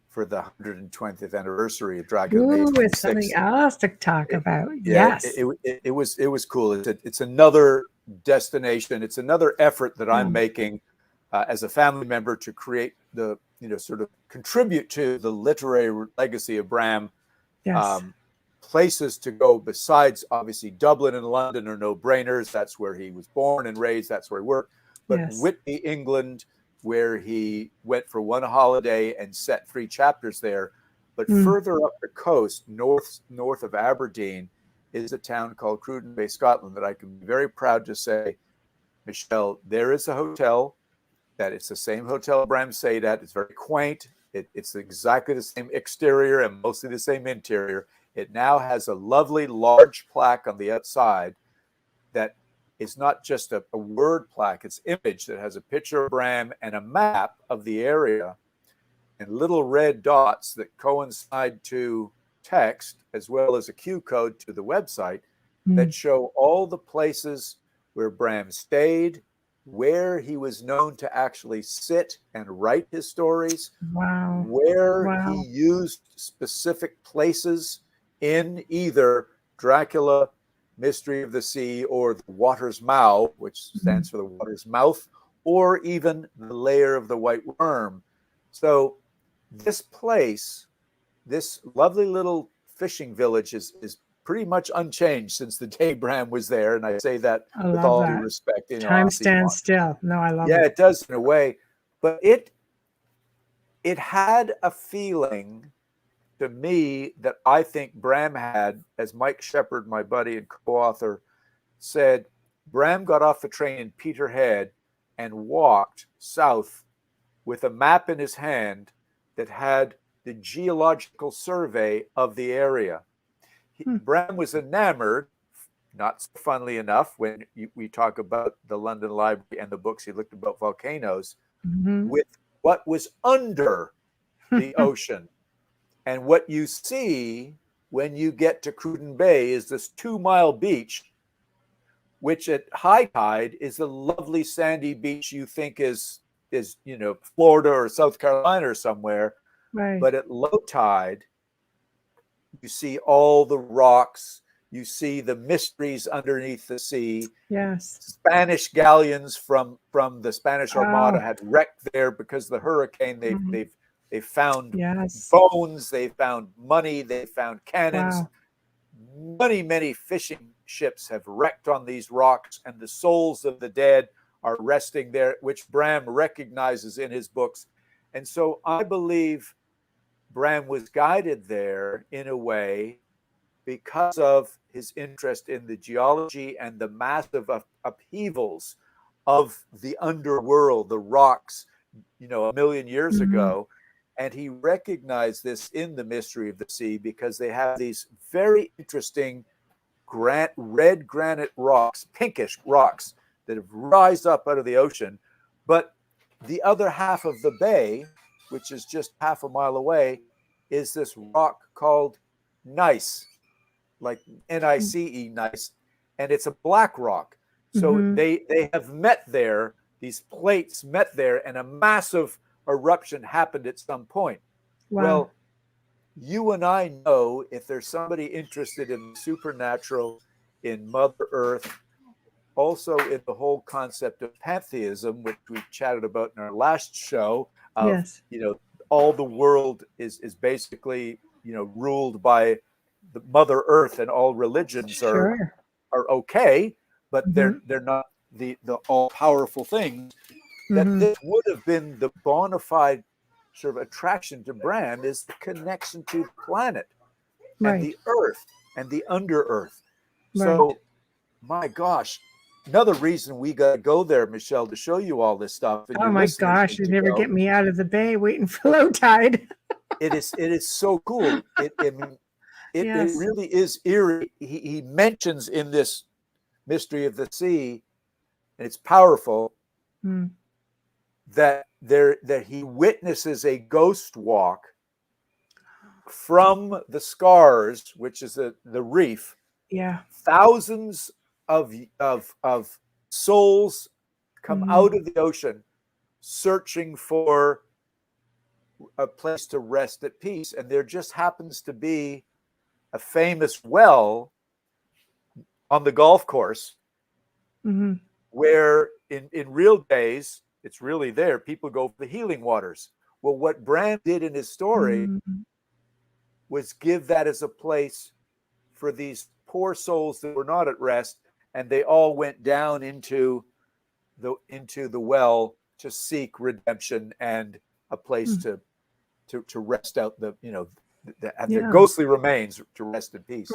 for the 120th anniversary of Dracula.
Ooh, it's something else to talk about.
Yes. It was cool. It's another destination. It's another effort that I'm making as a family member to create the, sort of contribute to the literary legacy of Bram.
Yes.
Places to go besides, obviously, Dublin and London are no-brainers. That's where he was born and raised. That's where he worked. But Whitby, England, where he went for one holiday and set 3 chapters there. But further up the coast, north of Aberdeen, is a town called Cruden Bay, Scotland, that I can be very proud to say, Michelle, there is a hotel that it's the same hotel Bram stayed at. It's very quaint. It's exactly the same exterior and mostly the same interior. It now has a lovely large plaque on the outside that is not just a word plaque, it's image that has a picture of Bram and a map of the area and little red dots that coincide to text, as well as a Q code to the website that show all the places where Bram stayed, where he was known to actually sit and write his stories, where he used specific places in either Dracula, Mystery of the Sea, or the Water's Mouth, which stands for the Water's Mouth, or even the Lair of the White Worm. So this place, this lovely little fishing village is pretty much unchanged since the day Bram was there. And I say that with all due respect.
Time stands still. No, I love it.
Yeah, it does in a way. But it had a feeling to me that I think Bram had, as Mike Shepard, my buddy and co-author, said, Bram got off the train in Peterhead and walked south with a map in his hand that had the geological survey of the area. Bram was enamored, not so funnily enough, when we talk about the London Library and the books he looked about volcanoes, with what was under the ocean. And what you see when you get to Cruden Bay is this 2-mile beach, which at high tide is a lovely sandy beach you think is Florida or South Carolina or somewhere.
Right.
But at low tide, you see all the rocks, you see the mysteries underneath the sea.
Yes.
Spanish galleons from the Spanish Armada had wrecked there because of the hurricane. They found bones, they found money, they found cannons. Many fishing ships have wrecked on these rocks, and the souls of the dead are resting there, which Bram recognizes in his books. And so I believe Bram was guided there in a way because of his interest in the geology and the massive upheavals of the underworld, the rocks, a million years ago. And he recognized this in the Mystery of the Sea because they have these very interesting red granite rocks, pinkish rocks that have rise up out of the ocean. But the other half of the bay, which is just half a mile away, is this rock called gneiss, like Nice, gneiss, and it's a black rock. So they have met there, these plates met there, and a massive eruption happened at some point. Well, you and I know, if there's somebody interested in the supernatural, in Mother Earth, also in the whole concept of pantheism, which we chatted about in our last show, all the world is basically ruled by the Mother Earth, and all religions are okay, but they're not the all-powerful things. That this would have been the bona fide sort of attraction to Bram, is the connection to the planet and the earth and the under earth. So, my gosh, another reason we got to go there, Michelle, to show you all this stuff. And
Oh
your
my
listeners
gosh,
need
you
to
never
go.
get me out of the bay waiting for low tide.
It is so cool. It
Yes.
really is eerie. He mentions in this Mystery of the Sea, and it's powerful, that he witnesses a ghost walk from the scars, which is the reef.
Yeah.
Thousands of souls come out of the ocean searching for a place to rest at peace, and there just happens to be a famous well on the golf course where in real days it's really there. People go for the healing waters. Well, what Bram did in his story was give that as a place for these poor souls that were not at rest, and they all went down into the well to seek redemption and a place to rest out their ghostly remains to rest in peace.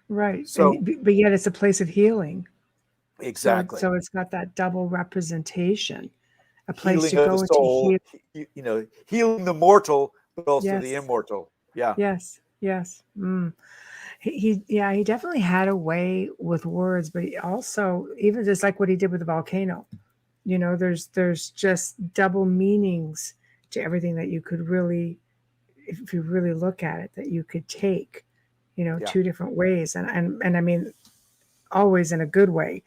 Right.
So,
but yet it's a place of healing.
Exactly.
So it's got that double representation, a place
Healing
to
of
go
the soul,
to
heal. Healing the mortal, but also the immortal. Yeah.
Yes. He definitely had a way with words, but he also, even just like what he did with the volcano, there's just double meanings to everything that you could really, if you really look at it, that you could take, two different ways. And I mean, always in a good way.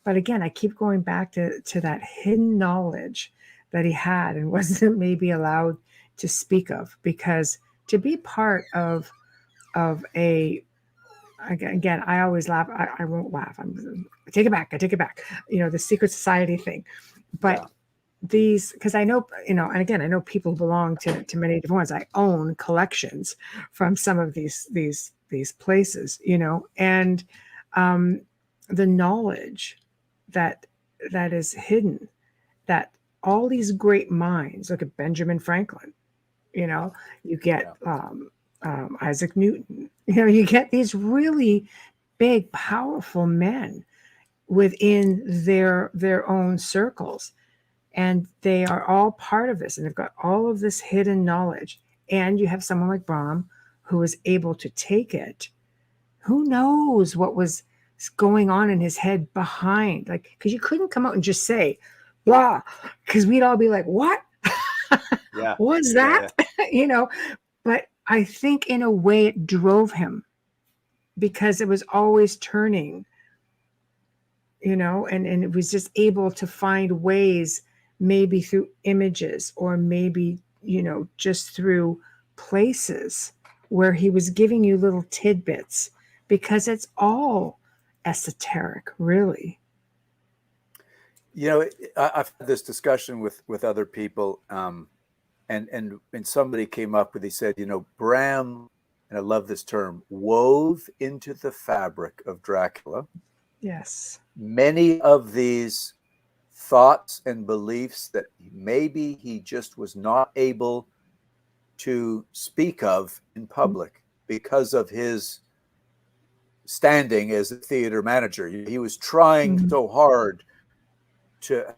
But again, I keep going back to that hidden knowledge that he had and wasn't maybe allowed to speak of, because to be part of a, again, I always laugh. I won't laugh. I take it back. The secret society thing. But these, because I know, and again, I know people who belong to many different ones. I own collections from some of these places, and the knowledge that is hidden, that all these great minds, look at Benjamin Franklin, you get Isaac Newton, you get these really big, powerful men within their own circles, and they are all part of this, and they've got all of this hidden knowledge. And you have someone like Bram who was able to take it. Who knows what was going on in his head behind, because you couldn't come out and just say blah, because we'd all be like, what? What was that? But I think in a way it drove him, because it was always turning, and it was just able to find ways, maybe through images, or maybe, just through places where he was giving you little tidbits, because it's all esoteric, really.
I've had this discussion with other people, and somebody came up with, he said, Bram, and I love this term, wove into the fabric of Dracula.
Yes.
Many of these thoughts and beliefs that maybe he just was not able to speak of in public because of his standing as a theater manager. He was trying so hard to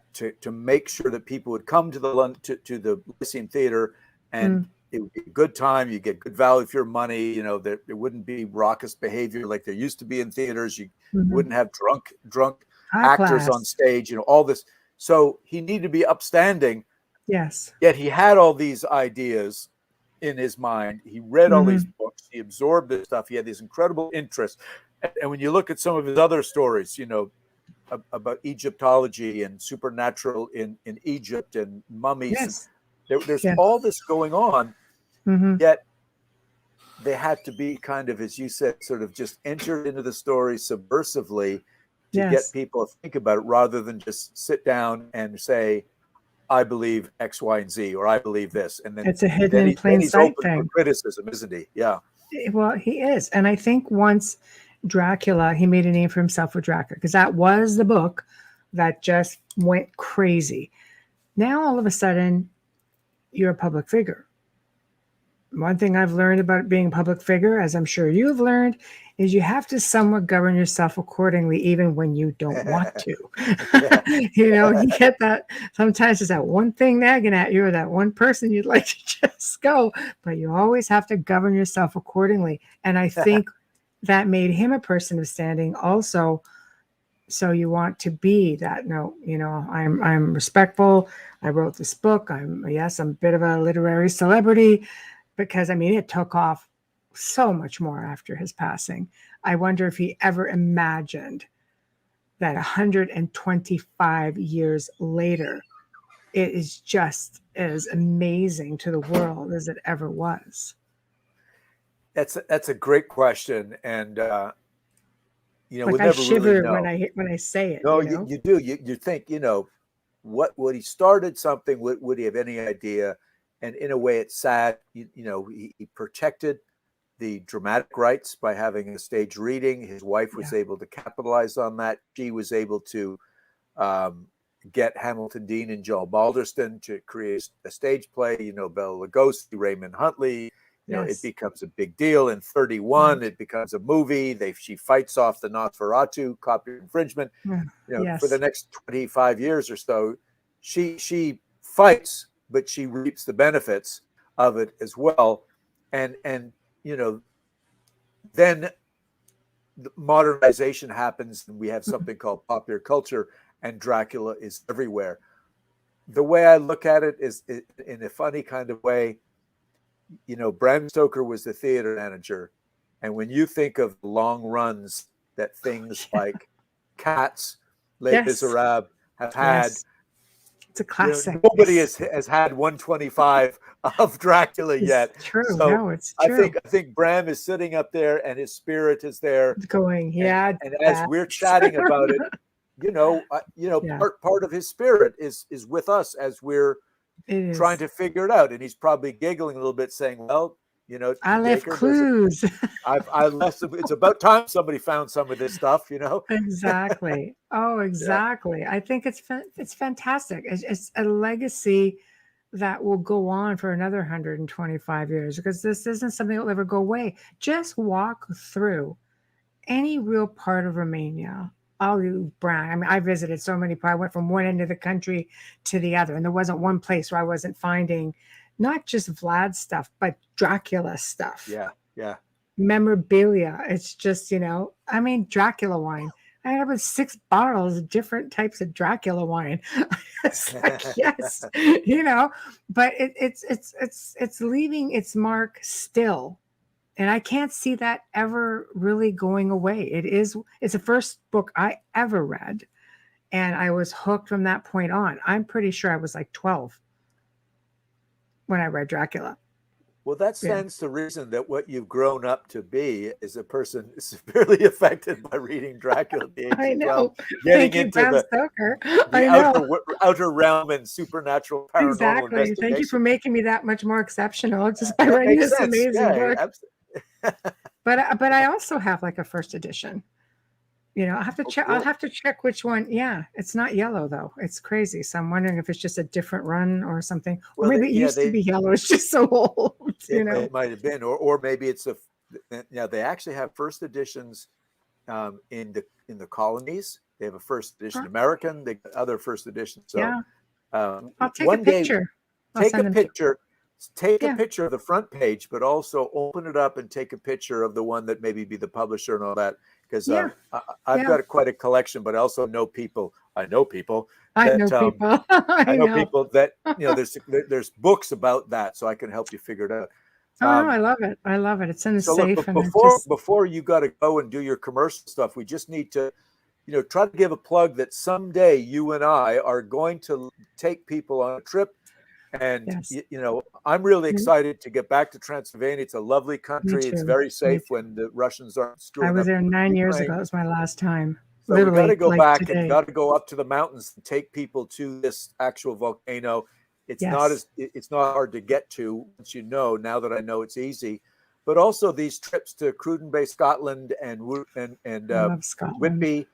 make sure that people would come to the Lyceum Theater, and it would be a good time. You get good value for your money. There wouldn't be raucous behavior like there used to be in theaters. You wouldn't have drunk actors on stage. All this. So he needed to be upstanding.
Yes.
Yet he had all these ideas in his mind. He read all these books. He absorbed this stuff. He had these incredible interests. And when you look at some of his other stories, about Egyptology and supernatural in Egypt and mummies, there's all this going on. Yet they had to be kind of, as you said, sort of just entered into the story subversively to get people to think about it, rather than just sit down and say, I believe X, Y, and Z, or I believe this. And then
it's a hidden in plain sight thing.
For criticism, isn't he? Yeah.
Well, he is. And I think once Dracula, he made a name for himself with Dracula, because that was the book that just went crazy. Now, all of a sudden, you're a public figure. one thing I've learned about being a public figure, as I'm sure you've learned, is you have to somewhat govern yourself accordingly, even when you don't want to.
Yeah.
You get that sometimes there's that one thing nagging at you or that one person you'd like to just go, but you always have to govern yourself accordingly. And I think that made him a person of standing also. So you want to be that. No, I'm respectful. I wrote this book. I'm a bit of a literary celebrity, because it took off so much more after his passing. I wonder if he ever imagined that 125 years later, it is just as amazing to the world as it ever was.
That's a great question, and
like I shiver really when I say it.
No, you do. You think, what would he started something? Would he have any idea? And in a way, it's sad. He protected the dramatic rights by having a stage reading. His wife was able to capitalize on that. She was able to get Hamilton Dean and Joel Balderston to create a stage play. Bela Lugosi, Raymond Huntley. It becomes a big deal. In 1931, it becomes a movie. She fights off the Nosferatu copyright infringement. For the next 25 years or so, she fights, but she reaps the benefits of it as well. And then the modernization happens, and we have something called popular culture, and Dracula is everywhere. The way I look at it is in a funny kind of way. Bram Stoker was the theater manager. And when you think of long runs that things like Cats, Les Miserables have had,
it's a classic.
Nobody has had 125 of Dracula yet.
It's true.
So
no, it's true.
I think Bram is sitting up there and his spirit is there.
It's going,
And as we're chatting about it, part of his spirit is with us as we're trying to figure it out. And he's probably giggling a little bit, saying, well,
I left clues.
I left. It's about time somebody found some of this stuff,
Exactly. Oh, exactly. I think it's fantastic. It's a legacy that will go on for another 125 years, because this isn't something that will ever go away. Just walk through any real part of Romania. Bram. I visited so many parts. I went from one end of the country to the other, and there wasn't one place where I wasn't finding not just Vlad stuff, but Dracula stuff.
Yeah.
Memorabilia. It's just, Dracula wine. I had about 6 bottles of different types of Dracula wine. It's like, yes, but it's leaving its mark still. And I can't see that ever really going away. It's the first book I ever read, and I was hooked from that point on. I'm pretty sure I was like 12 when I read Dracula.
Well, that stands to reason that what you've grown up to be is a person severely affected by reading Dracula at the age
I
of
know.
12, getting
Thank
into
you, Bram
the
Stoker. I know.
outer realm and supernatural paranormal
Exactly.
investigation.
Thank you for making me that much more exceptional just by writing this amazing book.
Absolutely.
But I also have like a first edition. I'll have to check. I'll have to check which one. Yeah, it's not yellow though. It's crazy. So I'm wondering if it's just a different run or something. Or maybe it used to be yellow. It's just so old.
It might have been, or maybe it's they actually have first editions in the colonies. They have a first edition American. They got other first editions. So
I'll take a picture.
Take a picture. Take a picture of the front page, but also open it up and take a picture of the one that maybe be the publisher and all that. Because I've got quite a collection, but I also know people. I know people.
I know people
that there's books about that, so I can help you figure it out.
I love it. I love it. It's in the safe.
Before you got to go and do your commercial stuff, we just need to, try to give a plug that someday you and I are going to take people on a trip. And, I'm really excited to get back to Transylvania. It's a lovely country. It's very safe when the Russians aren't screwing up.
I was there 9 years ago. It was my last time.
So we got to go back and got to go up to the mountains and take people to this actual volcano. It's not hard to get to once now that I know it's easy. But also these trips to Cruden Bay, Scotland and Whitby.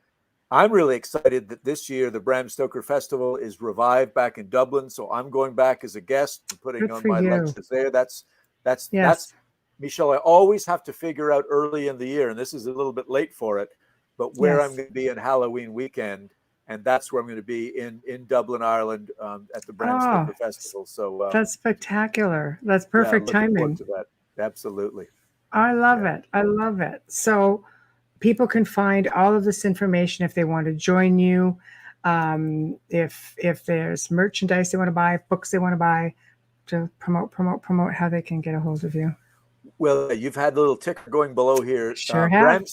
I'm really excited that this year the Bram Stoker Festival is revived back in Dublin. So I'm going back as a guest and putting on my lectures there. That's That's Michelle. I always have to figure out early in the year, and this is a little bit late for it, but where I'm going to be in Halloween weekend, and that's where I'm going to be in Dublin, Ireland, at the Bram Stoker Festival. So
that's spectacular. That's perfect timing.
To that. Absolutely.
I love it. I love it. So people can find all of this information if they want to join you. If there's merchandise they want to buy, books they want to buy, to promote how they can get a hold of you.
Well, you've had the little ticker going below here.
Sure have.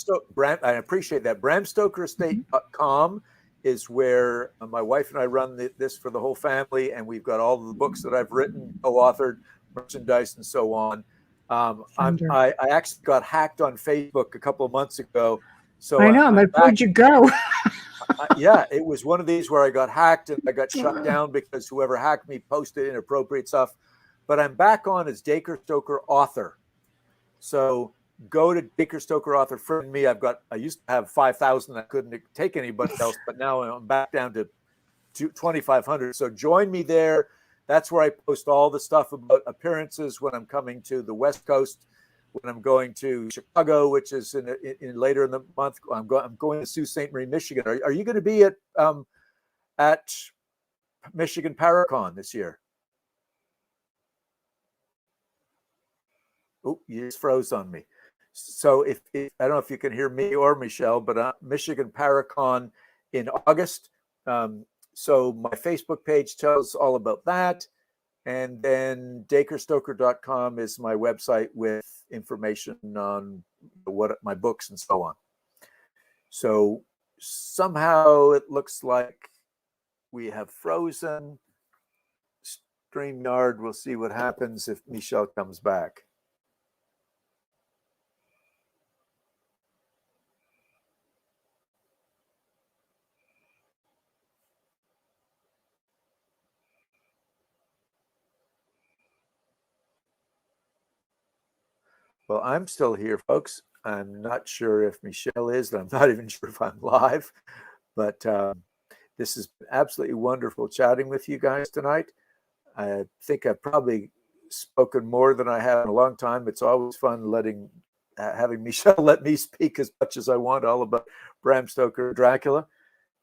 I appreciate that. BramStokerEstate.com is where my wife and I run this for the whole family, and we've got all the books that I've written, co-authored, merchandise, and so on. I actually got hacked on Facebook a couple of months ago. So
I know, but where'd you go?
Yeah, it was one of these where I got hacked and I got shut down because whoever hacked me posted inappropriate stuff. But I'm back on as Dacre Stoker author. So go to Dacre Stoker author, friend me. I used to have 5,000. I couldn't take anybody else, but now I'm back down to 2,500. So join me there. That's where I post all the stuff about appearances when I'm coming to the West Coast, when I'm going to Chicago, which is in later in the month. I'm going to Sault Ste. Marie, Michigan. Are you going to be at Michigan Paracon this year? Oh, you just froze on me. So if I don't know if you can hear me or Michelle, but Michigan Paracon in August. So my Facebook page tells all about that. And then dacrestoker.com is my website with information on what my books and so on. So somehow it looks like we have frozen StreamYard. We'll see what happens if Michelle comes back. Well, I'm still here, folks. I'm not sure if Michelle is. I'm not even sure if I'm live. But this has been absolutely wonderful chatting with you guys tonight. I think I've probably spoken more than I have in a long time. It's always fun having Michelle let me speak as much as I want all about Bram Stoker, Dracula.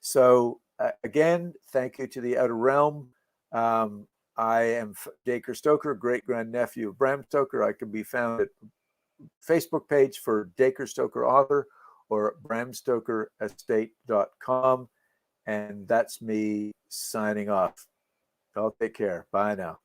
So again, thank you to the Outer Realm. I am Dacre Stoker, great-grand-nephew of Bram Stoker. I can be found at Facebook page for Dacre Stoker author or bramstokerestate.com. And that's me signing off. Y'all take care. Bye now.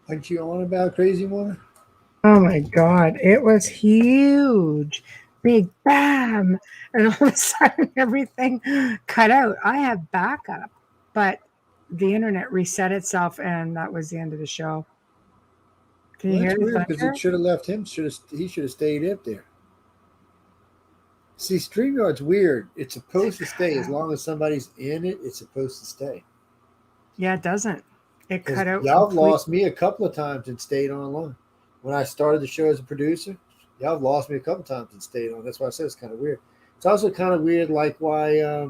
Aren't you on about Crazy Woman?
Oh my God, it was huge. Big bam. And all of a sudden everything cut out. I have backup, but the internet reset itself and that was the end of the show. Can you
Well,
hear
that's
the
weird because
thunder?
it should have left him. He should have stayed up there. See, StreamYard's weird. It's supposed to stay as long as somebody's in it. It's supposed to stay.
Yeah, it doesn't. It cut out.
Y'all have lost me a couple of times and stayed on long. When I started the show as a producer, y'all have lost me a couple of times and stayed on. That's why I said it's kind of weird. It's also kind of weird, like why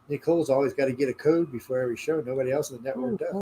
Nicole's always got to get a code before every show. Nobody else in the network does.